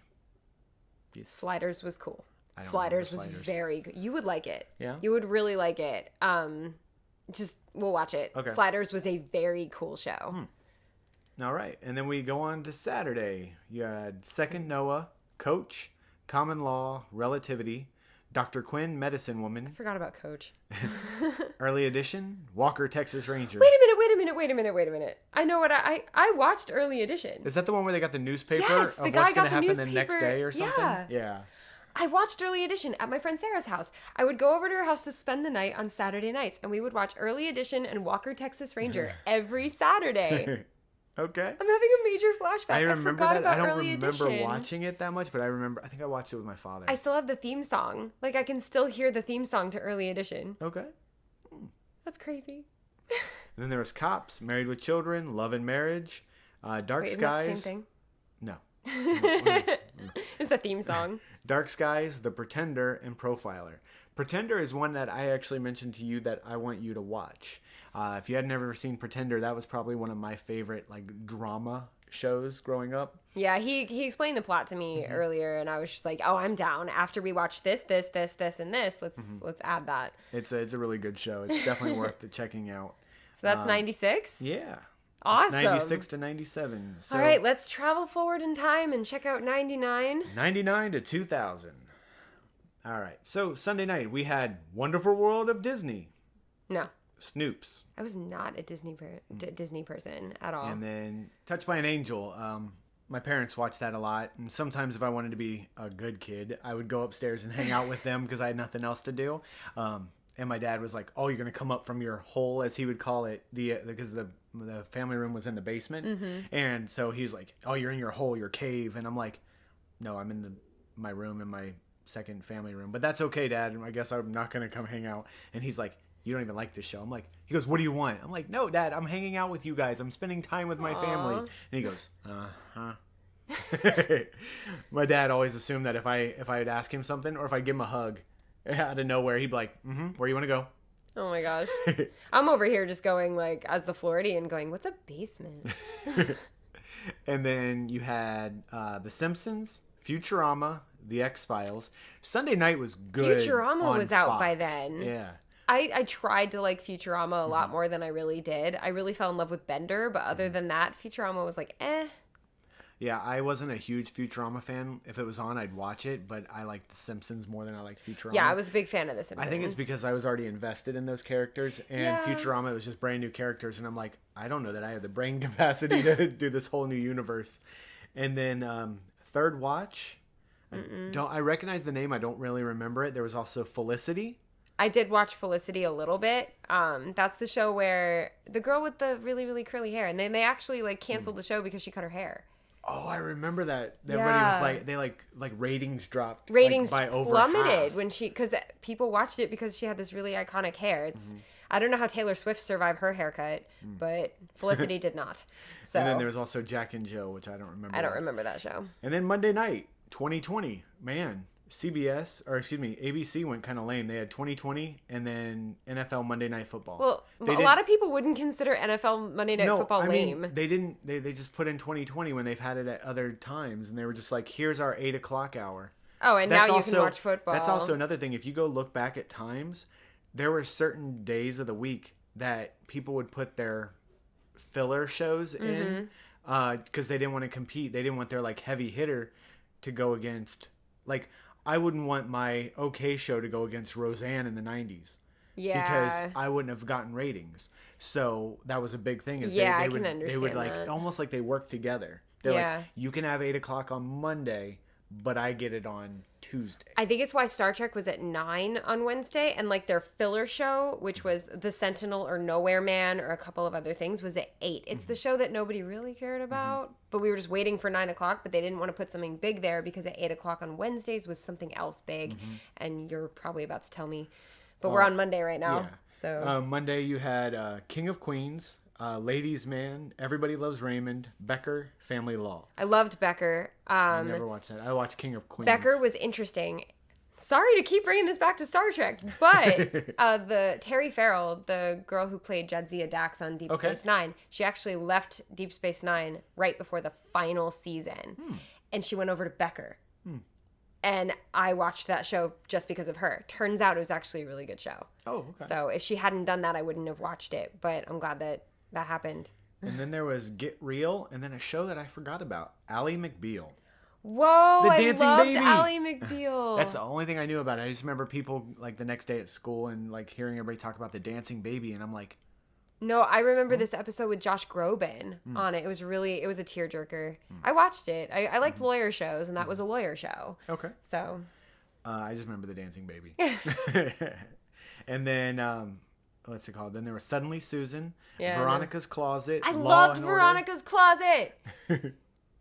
Sliders was cool. Sliders was very good. You would like it. Yeah? You would really like it. We'll watch it. Okay. Sliders was a very cool show. All right. And then we go on to Saturday. You had Second Noah, Coach, Common Law, Relativity, Dr. Quinn, Medicine Woman. I forgot about Coach. Early Edition, Walker, Texas Ranger. Wait a minute. I know what I watched Early Edition. Is that the one where they got the newspaper yes, of the guy what's going got to happen newspaper. the next day or something? Yeah. I watched Early Edition at my friend Sarah's house. I would go over to her house to spend the night on Saturday nights, and we would watch Early Edition and Walker, Texas Ranger every Saturday. Okay. I'm having a major flashback. I remember that. I don't remember Edition. watching it that much, but I think I watched it with my father. I still have the theme song. Like, I can still hear the theme song to Early Edition. Okay. That's crazy. And then there was Cops, Married with Children, Love and Marriage, Dark Skies. Isn't that the same thing? No. It's the theme song. Dark Skies, The Pretender, and Profiler. Pretender is one that I actually mentioned to you that I want you to watch. If you had never seen Pretender, that was probably one of my favorite like drama shows growing up. Yeah, he explained the plot to me earlier, and I was just like, "Oh, I'm down." After we watch this, and this, let's add that. It's a really good show. It's definitely worth checking out. So that's 96? Yeah. Awesome. 96 to 97. So all right, let's travel forward in time and check out 99. 99 to 2000. All right. So Sunday night we had Wonderful World of Disney. No. Snoops. I was not a Disney person at all. And then Touched by an Angel. My parents watched that a lot, and sometimes if I wanted to be a good kid, I would go upstairs and hang out with them because I had nothing else to do. and my dad was like, "Oh, you're gonna come up from your hole," as he would call it, because the family room was in the basement, and so he was like, "Oh, you're in your hole, your cave," and I'm like, "No, I'm in my room in my second family room, but that's okay, Dad. I guess I'm not gonna come hang out." And he's like, "You don't even like this show." I'm like, he goes, "What do you want?" I'm like, "No, Dad, I'm hanging out with you guys. I'm spending time with my family." And he goes, "Uh-huh." My dad always assumed that if I'd ask him something or if I give him a hug out of nowhere, he'd be like, "Where you want to go?" Oh my gosh. I'm over here just going like, as the Floridian, going, "What's a basement?" And then you had The Simpsons, Futurama, The X-Files. Sunday night was good. Futurama was out Fox. by then. Yeah. I tried to like Futurama a lot more than I really did. I really fell in love with Bender, but other than that, Futurama was like, eh. Yeah, I wasn't a huge Futurama fan. If it was on, I'd watch it, but I liked The Simpsons more than I liked Futurama. Yeah, I was a big fan of The Simpsons. I think it's because I was already invested in those characters, and Futurama was just brand new characters, and I'm like, I don't know that I have the brain capacity to do this whole new universe. And then Third Watch, I recognize the name, I don't really remember it. There was also Felicity. I did watch Felicity a little bit. That's the show where the girl with the really, really curly hair, and then they actually like canceled the show because she cut her hair. Oh, I remember that. Everybody was like, they like ratings dropped. Ratings by over plummeted half. when because people watched it because she had this really iconic hair. It's I don't know how Taylor Swift survived her haircut, but Felicity did not. So And then there was also Jack and Joe, which I don't remember. I don't remember that show. And then Monday night, 2020, man. ABC went kind of lame. They had 2020 and then NFL Monday Night Football. Well, a lot of people wouldn't consider NFL Monday Night Football lame. They didn't. They just put in 2020 when they've had it at other times, and they were just like, "Here's our 8 o'clock hour." Oh, and now you can watch football. That's also another thing. If you go look back at times, there were certain days of the week that people would put their filler shows in because they didn't want to compete. They didn't want their like heavy hitter to go against like. I wouldn't want my OK show to go against Roseanne in the 90s. Yeah. Because I wouldn't have gotten ratings. So that was a big thing. I can understand They would like, that. almost like they work together. They're like, you can have 8 o'clock on Monday, but I get it on Tuesday. I think it's why Star Trek was at 9 on Wednesday, and like their filler show, which was The Sentinel or Nowhere Man or a couple of other things, was at 8. It's the show that nobody really cared about, but we were just waiting for 9 o'clock, but they didn't want to put something big there because at 8 o'clock on Wednesdays was something else big, and you're probably about to tell me. But we're on Monday right now. Yeah. So Monday you had King of Queens, Ladies Man, Everybody Loves Raymond, Becker, Family Law. I loved Becker. I never watched that. I watched King of Queens. Becker was interesting. Sorry to keep bringing this back to Star Trek, but the Terry Farrell, the girl who played Jadzia Dax on Deep Space Nine, she actually left Deep Space Nine right before the final season, and she went over to Becker. And I watched that show just because of her. Turns out it was actually a really good show. Oh, okay. So if she hadn't done that, I wouldn't have watched it. But I'm glad that happened. And then there was Get Real, and then a show that I forgot about, Ally McBeal. Whoa, The I Dancing loved Baby. Ally McBeal. That's the only thing I knew about it. I just remember people like the next day at school and like hearing everybody talk about the Dancing Baby, and I'm like, No, I remember this episode with Josh Groban on it. It was a tearjerker. I watched it. I liked lawyer shows, and that was a lawyer show. okay. So I just remember the Dancing Baby. And then, what's it called? Then there was Suddenly Susan, Veronica's Closet. I Law loved and Veronica's Closet.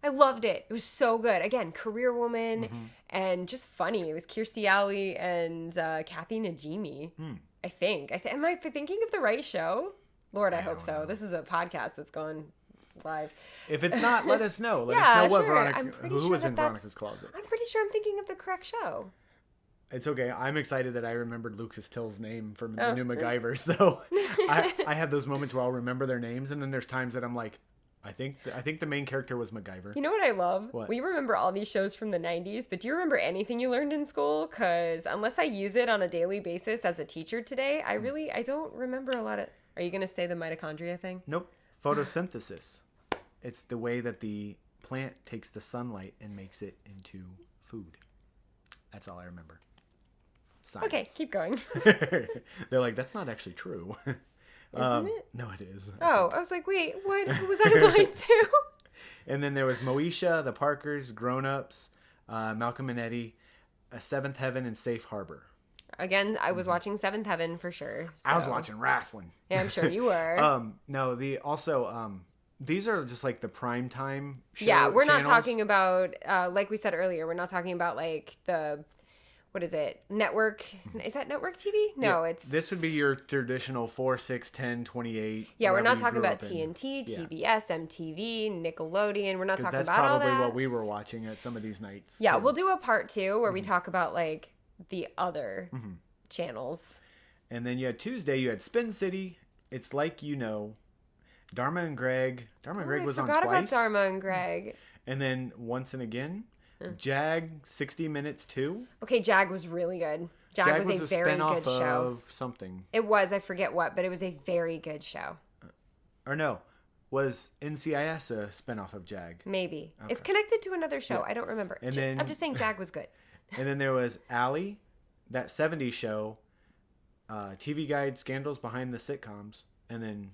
I loved it. It was so good. Again, career woman and just funny. It was Kirstie Alley and Kathy Najimy. I think. Am I thinking of the right show? Lord, I hope so. This is a podcast that's going live. If it's not, let us know. Let us know what Veronica, who was in Veronica's Closet. I'm pretty sure I'm thinking of the correct show. It's okay. I'm excited that I remembered Lucas Till's name from the new MacGyver. So I have those moments where I'll remember their names, and then there's times that I'm like, I think the main character was MacGyver. You know what I love? What? We remember all these shows from the 90s, but do you remember anything you learned in school? Because unless I use it on a daily basis as a teacher today, I don't remember a lot of... Are you going to say the mitochondria thing? Nope. Photosynthesis. It's the way that the plant takes the sunlight and makes it into food. That's all I remember. Science. Okay, keep going. They're like, that's not actually true. Isn't it? No, it is. Oh, I was like, wait, what was I lied to? And then there was Moesha, The Parkers, Grown Ups, Malcolm and Eddie, A Seventh Heaven, and Safe Harbor. Again, I was watching Seventh Heaven for sure. So. I was watching wrestling. Yeah, I'm sure you were. No, these are just like the prime time Yeah, we're not channels. talking about, like we said earlier, we're not talking about like what is it? Network? Is that network TV? No, Yeah, it's... This would be your traditional 4, 6, 10, 28. Yeah, we're not talking about TNT, TNT, TBS, MTV, Nickelodeon. We're not talking about all that. That's probably what we were watching at some of these nights. Yeah, we'll do a part 2 where we talk about like the other channels. And then you had Tuesday, you had Spin City, It's Like You Know, Dharma and Greg. Dharma and Greg was on twice. I forgot about Dharma and Greg. And then Once and Again. Jag 60 Minutes 2. Okay, Jag was really good. Jag was a very good show. Of something. It was, I forget what, but it was a very good show. Or no, was NCIS a spinoff of Jag? Maybe. Okay. It's connected to another show. Yeah. I don't remember. And then, I'm just saying Jag was good. And then there was Allie, that 70s show, TV Guide, Scandals Behind the Sitcoms, and then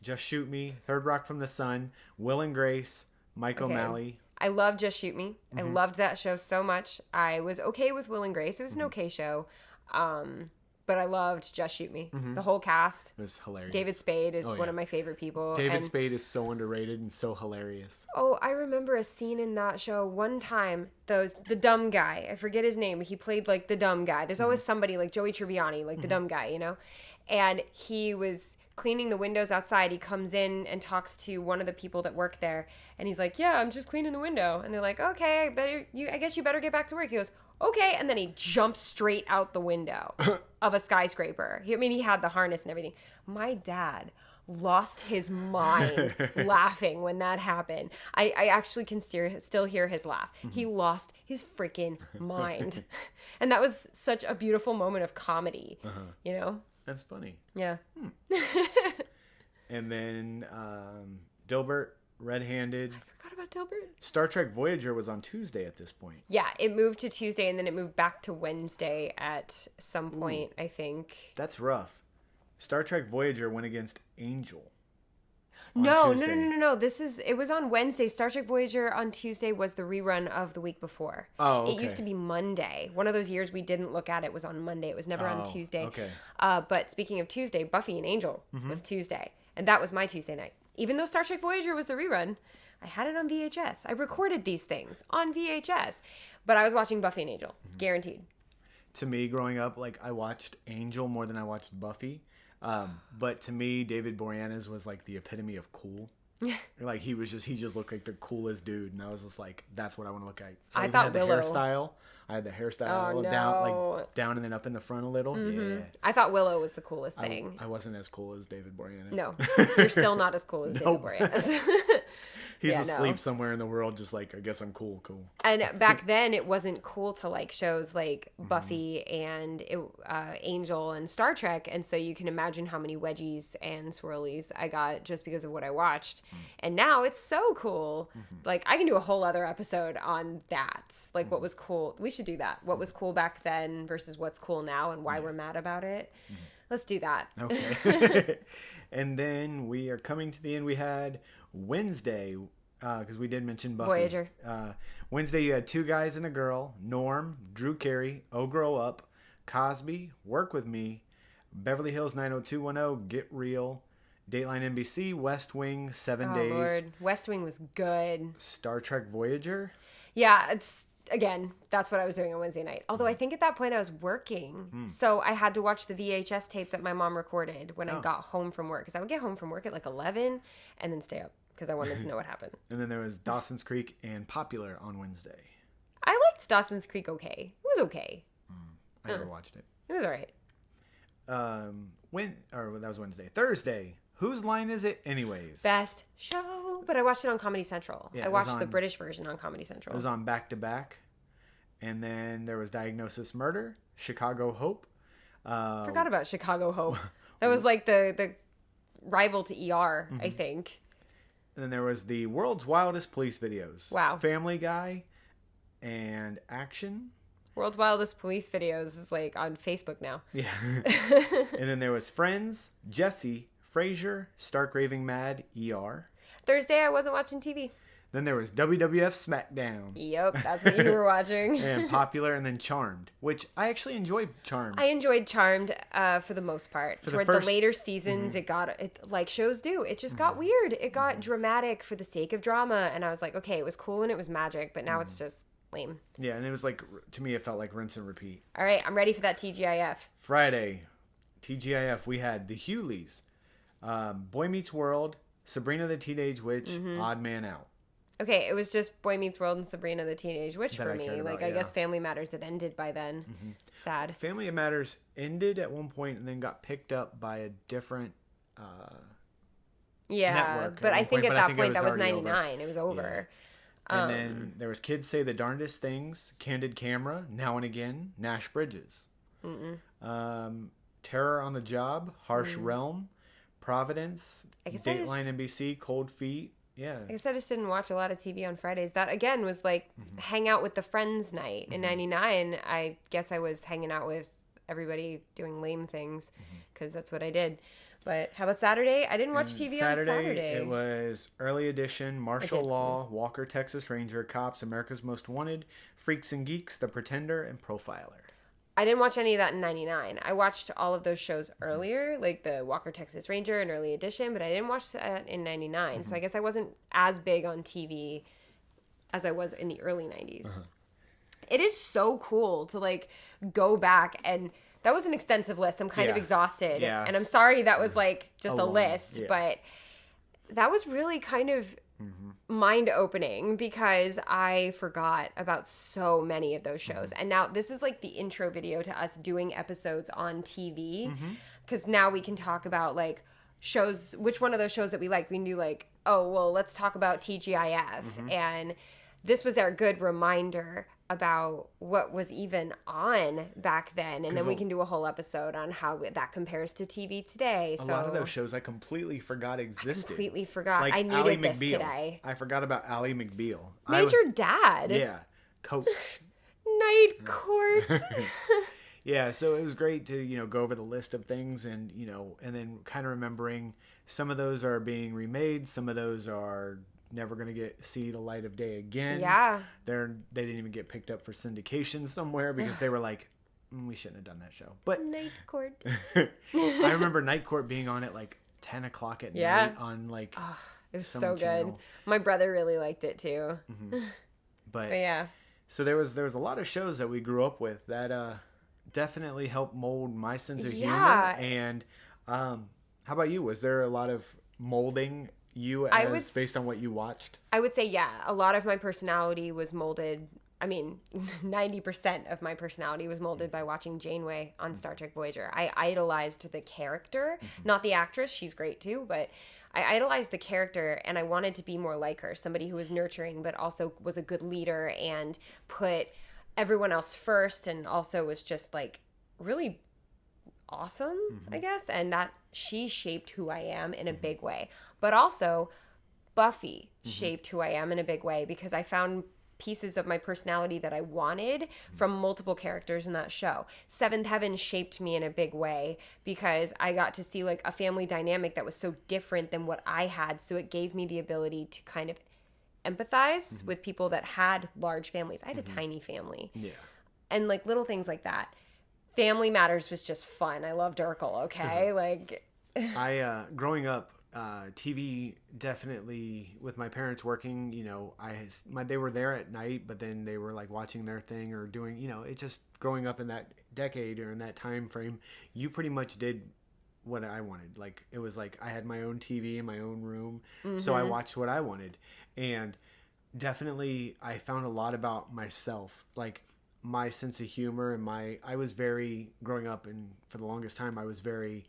Just Shoot Me, Third Rock from the Sun, Will and Grace, Mike O'Malley. I love Just Shoot Me. I loved that show so much. I was okay with Will and Grace. It was an okay show. But I loved Just Shoot Me. The whole cast. It was hilarious. David Spade is one of my favorite people. David Spade is so underrated and so hilarious. Oh, I remember a scene in that show one time. The dumb guy. I forget his name, but he played like the dumb guy. There's always somebody like Joey Tribbiani, like the dumb guy, you know? And he was cleaning the windows outside. He comes in and talks to one of the people that work there. And he's like, yeah, I'm just cleaning the window. And they're like, okay, I guess you better get back to work. He goes, okay. And then he jumps straight out the window of a skyscraper. He had the harness and everything. My dad lost his mind laughing when that happened. I actually can still hear his laugh. He lost his freaking mind. And that was such a beautiful moment of comedy, you know? That's funny. Yeah. And then Dilbert, Red-Handed. I forgot about Dilbert. Star Trek Voyager was on Tuesday at this point. Yeah, it moved to Tuesday and then it moved back to Wednesday at some point, I think. That's rough. Star Trek Voyager went against Angel. No. It was on Wednesday. Star Trek Voyager on Tuesday was the rerun of the week before. Oh, okay. It used to be Monday. One of those years we didn't look at it was on Monday. It was never on Tuesday. Okay. But speaking of Tuesday, Buffy and Angel was Tuesday. And that was my Tuesday night. Even though Star Trek Voyager was the rerun, I had it on VHS. I recorded these things on VHS. But I was watching Buffy and Angel. Guaranteed. To me, growing up, like I watched Angel more than I watched Buffy. But to me, David Boreanaz was like the epitome of cool. Like he just looked like the coolest dude, and I was just like, that's what I want to look like. So I thought had the Willow. Hairstyle. I had the hairstyle down and then up in the front a little. Yeah. I thought Willow was the coolest thing. I wasn't as cool as David Boreanaz. No, you're still not as cool as David Boreanaz. He's asleep somewhere in the world, just like, I guess I'm cool. And back then, it wasn't cool to like shows like Buffy and Angel and Star Trek. And so you can imagine how many wedgies and swirlies I got just because of what I watched. And now it's so cool. Like, I can do a whole other episode on that. Like, what was cool. We should do that. What was cool back then versus what's cool now and why we're mad about it. Let's do that. Okay. And then we are coming to the end. We had Wednesday, because we did mention Buffy. Voyager. Wednesday, you had Two Guys and a Girl, Norm, Drew Carey, Oh Grow Up, Cosby, Work With Me, Beverly Hills 90210, Get Real, Dateline NBC, West Wing, 7 Days. Lord. West Wing was good. Star Trek Voyager. Yeah, again, that's what I was doing on Wednesday night. Although I think at that point I was working. So I had to watch the VHS tape that my mom recorded when I got home from work. Because I would get home from work at like 11 and then stay up because I wanted to know what happened. And then there was Dawson's Creek and Popular on Wednesday. I liked Dawson's Creek okay. It was okay. I never watched it. It was all right. That was Wednesday. Thursday, whose line is it anyways? Best show. But I watched it on Comedy Central. Yeah, I watched the British version on Comedy Central. It was on back to back. And then there was Diagnosis Murder, Chicago Hope. Forgot about Chicago Hope. That was like the rival to ER, I think. And then there was the World's Wildest Police Videos. Wow. Family Guy and Action. World's Wildest Police Videos is like on Facebook now. Yeah. And then there was Friends, Jesse, Frasier, Stark Raving Mad, ER. Thursday I wasn't watching TV. Then there was WWF SmackDown. Yep, that's what you were watching. And Popular, and then Charmed, which I actually enjoyed Charmed. I enjoyed Charmed for the most part. Toward the later seasons, Mm-hmm. it like shows do. It just got weird. It got dramatic for the sake of drama, and I was like, okay, it was cool and it was magic, but now it's just lame. Yeah, and it was like, to me, it felt like rinse and repeat. All right, I'm ready for that TGIF. Friday, TGIF, we had The Hewleys, Boy Meets World, Sabrina the Teenage Witch, Mm-hmm. Odd Man Out. Okay, it was just Boy Meets World and Sabrina the Teenage Witch That for I me. cared Like, about, I yeah. guess Family Matters had ended by then. Sad. Family Matters ended at one point and then got picked up by a different Yeah, network but at I one think point, at but I that think it point was that was already over. 99. It was over. And then there was Kids Say the Darndest Things, Candid Camera, Now and Again, Nash Bridges. Terror on the Job, Harsh Realm, Providence, I guess I Dateline just- NBC, Cold Feet. Yeah. I guess I just didn't watch a lot of TV on Fridays. That, again, was like hang out with the friends night. In 99, I guess I was hanging out with everybody doing lame things because that's what I did. But how about Saturday? I didn't watch TV on Saturday. It was Early Edition, Martial Law, Walker, Texas Ranger, Cops, America's Most Wanted, Freaks and Geeks, The Pretender, and Profiler. I didn't watch any of that in 99. I watched all of those shows earlier, like the Walker, Texas Ranger and Early Edition, but I didn't watch that in 99. So I guess I wasn't as big on TV as I was in the early 90s. It is so cool to like go back, and that was an extensive list. I'm kind of Yeah. exhausted. Yeah. And I'm sorry that was like just a Long, list, yeah. but that was really kind of mind opening because I forgot about so many of those shows. And now this is like the intro video to us doing episodes on TV because now we can talk about like shows, which one of those shows that we like. We can do like, oh, well, let's talk about TGIF. And this was our good reminder about what was even on back then, and then we can do a whole episode on how that compares to TV today. A So lot of those shows I completely forgot existed. completely forgot. Like I Ally needed this McBeal. today. I forgot about Ally McBeal. Major Dad. Yeah. Coach. Night Court. Yeah, so it was great to, go over the list of things and, and then kind of remembering some of those are being remade. Some of those are never going to see the light of day again. Yeah. They didn't even get picked up for syndication somewhere because they were like, we shouldn't have done that show. But Night Court. I remember Night Court being on at like 10 o'clock at night on like It was some so good. channel. My brother really liked it too. But But yeah. so there was a lot of shows that we grew up with that definitely helped mold my sense of Yeah. humor. And how about you? Was there a lot of molding you as based on what you watched? I would say, yeah, a lot of my personality was molded. I mean, 90% of my personality was molded by watching Janeway on Star Trek Voyager. I idolized the character, not the actress. She's great too, but I idolized the character and I wanted to be more like her. Somebody who was nurturing, but also was a good leader and put everyone else first and also was just like really awesome, I guess. And that she shaped who I am in a big way. But also Buffy shaped who I am in a big way because I found pieces of my personality that I wanted from multiple characters in that show. Seventh Heaven shaped me in a big way because I got to see like a family dynamic that was so different than what I had. So it gave me the ability to kind of empathize with people that had large families. I had a tiny family. Yeah. And like little things like that. Family Matters was just fun. I loved Urkel, okay? Like I growing up, TV definitely with my parents working. They were there at night, but then they were like watching their thing or doing. It just growing up in that decade or in that time frame, you pretty much did what I wanted. Like it was like I had my own TV in my own room, so I watched what I wanted, and definitely I found a lot about myself, like my sense of humor and I was very growing up, and for the longest time I was very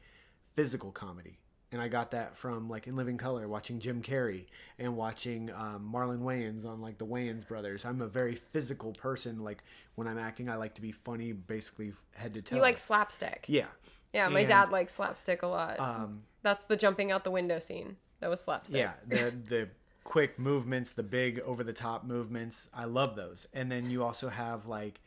physical comedy. And I got that from like In Living Color, watching Jim Carrey and watching Marlon Wayans on like the Wayans brothers. I'm a very physical person. Like when I'm acting, I like to be funny, basically head to toe. you like slapstick. Yeah. Yeah, my And, dad likes slapstick a lot. That's the jumping out the window scene. That was slapstick. Yeah, the quick movements, the big over the top movements. I love those. And then you also have like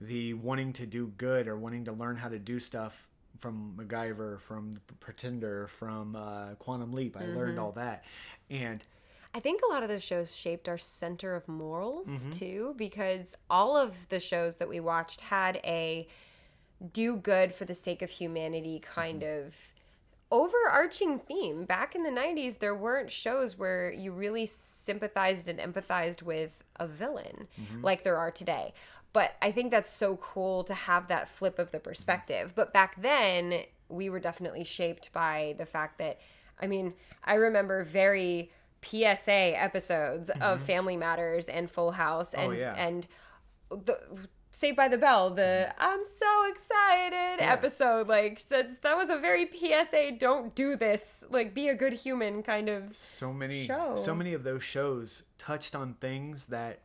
the wanting to do good or wanting to learn how to do stuff from MacGyver, from The Pretender, from Quantum Leap. I learned all that. And I think a lot of those shows shaped our center of morals too, because all of the shows that we watched had a do good for the sake of humanity kind of overarching theme. Back in the 90s, there weren't shows where you really sympathized and empathized with a villain like there are today. But I think that's so cool to have that flip of the perspective. But back then, we were definitely shaped by the fact that, I mean, I remember very PSA episodes of Family Matters and Full House and the Saved by the Bell, the I'm so excited episode. Like that was a very PSA, don't do this, like be a good human kind of so many show. So many of those shows touched on things that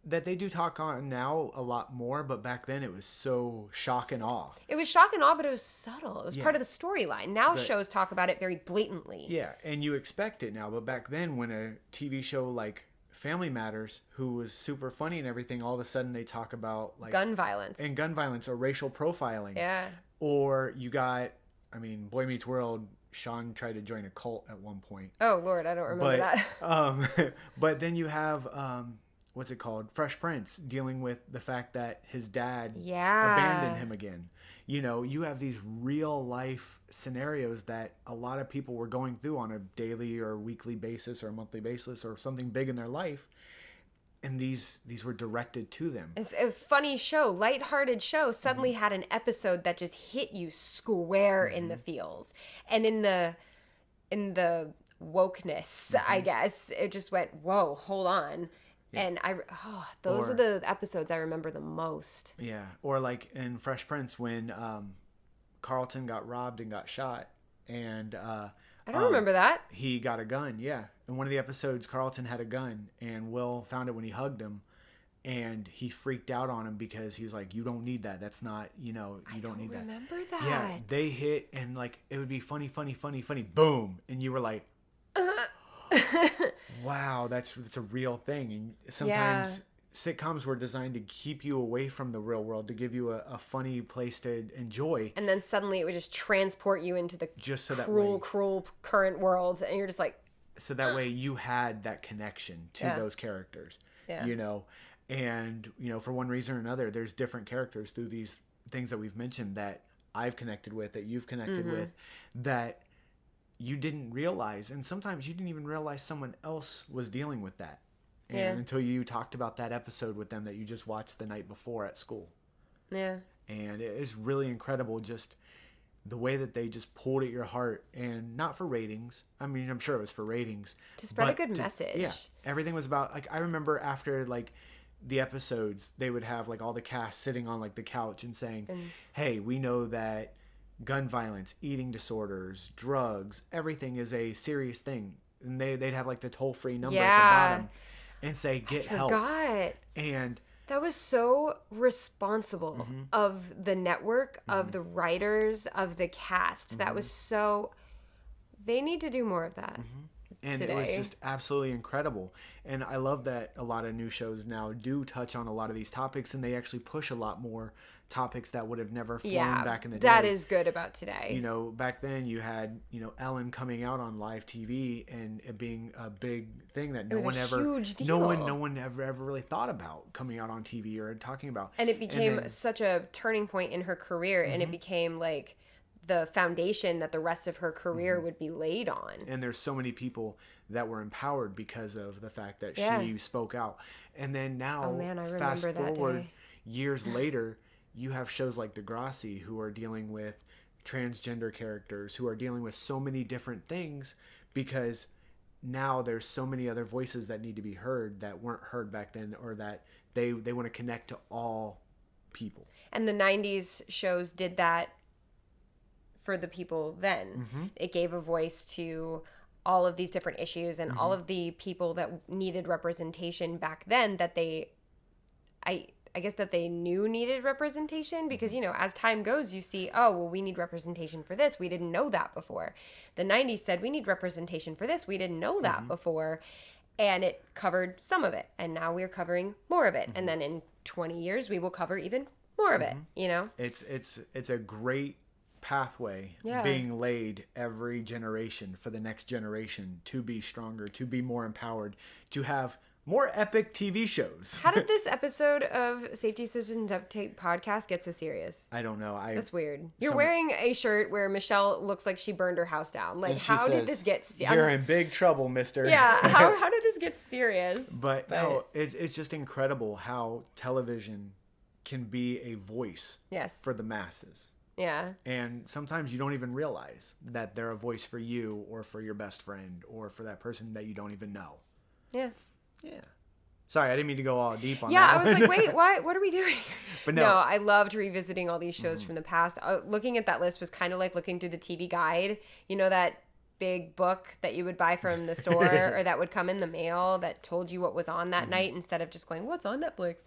they do talk on now a lot more, but back then it was so shock and awe. It was shock and awe, but it was subtle. It was part of the storyline. Now shows talk about it very blatantly. Yeah, and you expect it now, but back then when a TV show like Family Matters, who was super funny and everything, all of a sudden they talk about like gun violence or racial profiling. Yeah. Or you got, I mean, Boy Meets World, Sean tried to join a cult at one point. Oh Lord, I don't remember that. But then you have what's it called? Fresh Prince, dealing with the fact that his dad abandoned him again. You know, you have these real life scenarios that a lot of people were going through on a daily or weekly basis or a monthly basis or something big in their life. And these were directed to them. It's a funny show, lighthearted show, suddenly had an episode that just hit you square in the feels. And in the wokeness, I guess, it just went, whoa, hold on. Yeah. And those are the episodes I remember the most. Yeah. Or like in Fresh Prince when Carlton got robbed and got shot. And I don't remember that. He got a gun, yeah. In one of the episodes, Carlton had a gun, and Will found it when he hugged him. And he freaked out on him because he was like, you don't need that. That's not, you don't need that. I don't remember that. Yeah, they hit, and like, it would be funny, boom. And you were like, wow, that's a real thing. And sometimes sitcoms were designed to keep you away from the real world, to give you a funny place to enjoy. And then suddenly it would just transport you into the just so cruel current world. And you're just like... So that way you had that connection to those characters, And, for one reason or another, there's different characters through these things that we've mentioned that I've connected with, that you've connected with, that you didn't realize. And sometimes you didn't even realize someone else was dealing with that. And until you talked about that episode with them that you just watched the night before at school. Yeah. And it is really incredible just the way that they just pulled at your heart, and not for ratings. I mean, I'm sure it was for ratings. To spread a good message. Yeah. Everything was about, like, I remember after, like, the episodes, they would have, like, all the cast sitting on, like, the couch and saying, hey, we know that gun violence, eating disorders, drugs, everything is a serious thing. And they'd have, like, the toll-free number at the bottom and say, get help. And that was so responsible of the network, of the writers, of the cast. That was so... They need to do more of that. And today. It was just absolutely incredible. And I love that a lot of new shows now do touch on a lot of these topics, and they actually push a lot more topics that would have never flown back in the day. That is good about today. Back then you had, Ellen coming out on live TV and it being a big thing that huge deal. no one ever really thought about coming out on TV or talking about. And it became such a turning point in her career, and it became like the foundation that the rest of her career would be laid on. And there's so many people that were empowered because of the fact that she spoke out. And then now, fast forward years later, you have shows like Degrassi who are dealing with transgender characters, who are dealing with so many different things, because now there's so many other voices that need to be heard that weren't heard back then, or that they want to connect to all people. And the 90s shows did that for the people then. It gave a voice to all of these different issues and all of the people that needed representation back then, that I guess that they knew needed representation, because, as time goes, you see, we need representation for this. We didn't know that before. The 90s said, we need representation for this. We didn't know that before. And it covered some of it. And now we're covering more of it. And then in 20 years, we will cover even more of it, It's a great pathway being laid every generation for the next generation to be stronger, to be more empowered, to have more epic TV shows. How did this episode of Safety Scissors and Duct Tape podcast get so serious? I don't know. That's weird. You're wearing a shirt where Michelle looks like she burned her house down. Like, how did this get serious? You're in big trouble, mister. Yeah, how did this get serious? But no, it's just incredible how television can be a voice for the masses. Yeah. And sometimes you don't even realize that they're a voice for you or for your best friend or for that person that you don't even know. Yeah. Yeah. Sorry, I didn't mean to go all deep on that. Yeah, I was like, wait, what are we doing? But no, I loved revisiting all these shows from the past. Looking at that list was kind of like looking through the TV guide. You know, that big book that you would buy from the store or that would come in the mail that told you what was on that night instead of just going, what's on Netflix?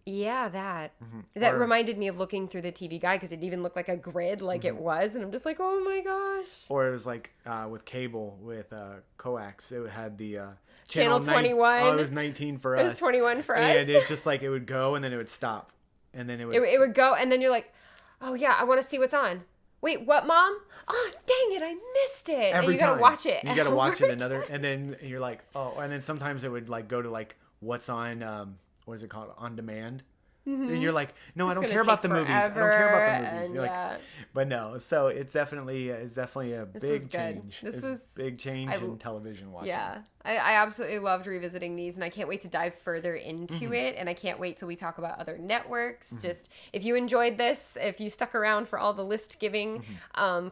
Yeah, that. That reminded me of looking through the TV guide because it even looked like a grid like it was. And I'm just like, oh my gosh. Or it was like with cable, with coax, it had the... Channel 21. Oh, it was 19 for us. It was 21 for us. And it's just like it would go and then it would stop. And then it would go and then you're like, oh yeah, I want to see what's on. Wait, what, Mom? Oh, dang it, I missed it. And you got to watch it. You got to watch it another. And then you're like, oh. And then sometimes it would like go to like what's on, what is it called? On demand. And you're like, no, I don't care about the movies. I don't care about the movies. You're like, but no, so it's definitely a big change. This was a big change in television watching. Yeah, I absolutely loved revisiting these, and I can't wait to dive further into it. And I can't wait till we talk about other networks. Just if you enjoyed this, if you stuck around for all the list giving,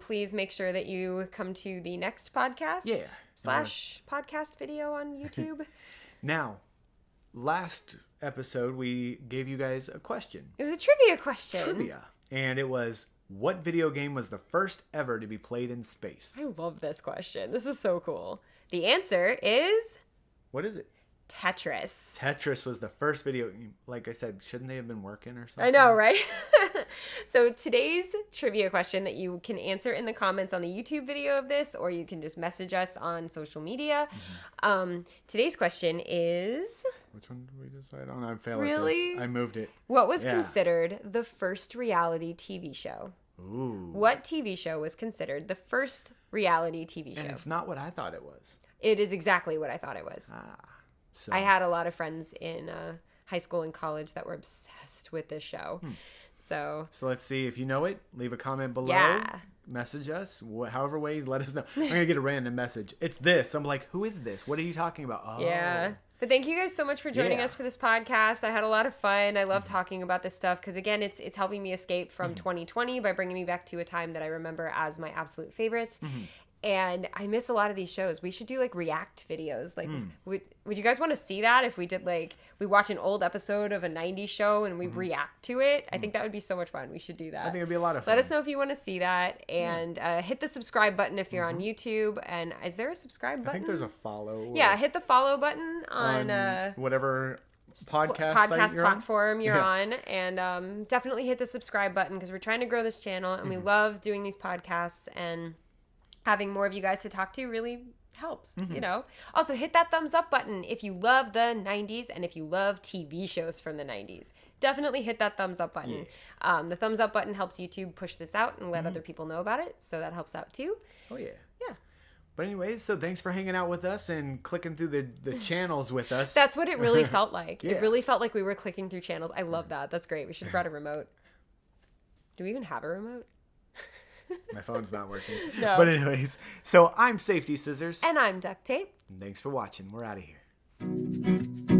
please make sure that you come to the next podcast / podcast video on YouTube. Now, last episode we gave you guys a question. It was a trivia question. And it was, what video game was the first ever to be played in space? I love this question. This is so cool. The answer is... What is it? Tetris. Tetris was the first video. Like I said, shouldn't they have been working or something? I know, right? So today's trivia question that you can answer in the comments on the YouTube video of this, or you can just message us on social media. Today's question is... Which one did we decide on? I'm failing at this. I moved it. What was considered the first reality TV show? Ooh. What TV show was considered the first reality TV show? And it's not what I thought it was. It is exactly what I thought it was. So. I had a lot of friends in high school and college that were obsessed with this show. So let's see if you know it. Leave a comment below. Yeah. Message us. However way, let us know. I'm going to get a random message. It's this. I'm like, who is this? What are you talking about? Oh. Yeah. But thank you guys so much for joining us for this podcast. I had a lot of fun. I love talking about this stuff because, again, it's helping me escape from 2020 by bringing me back to a time that I remember as my absolute favorites. And I miss a lot of these shows. We should do like react videos. Like, would you guys want to see that if we did like, we watch an old episode of a 90s show and we react to it? I think that would be so much fun. We should do that. I think it'd be a lot of fun. Let us know if you want to see that. And hit the subscribe button if you're on YouTube. And is there a subscribe button? I think there's a follow. Yeah, hit the follow button on whatever podcast platform you're on. And definitely hit the subscribe button because we're trying to grow this channel. And we love doing these podcasts. And having more of you guys to talk to really helps, you know. Also, hit that thumbs up button if you love the 90s and if you love TV shows from the 90s. Definitely hit that thumbs up button. The thumbs up button helps YouTube push this out and let other people know about it, so that helps out too. Oh, yeah. Yeah. But anyways, so thanks for hanging out with us and clicking through the channels with us. That's what it really felt like. It really felt like we were clicking through channels. I love that. That's great. We should have brought a remote. Do we even have a remote? My phone's not working. No. But anyways, so I'm Safety Scissors. And I'm Duct Tape. And thanks for watching. We're out of here.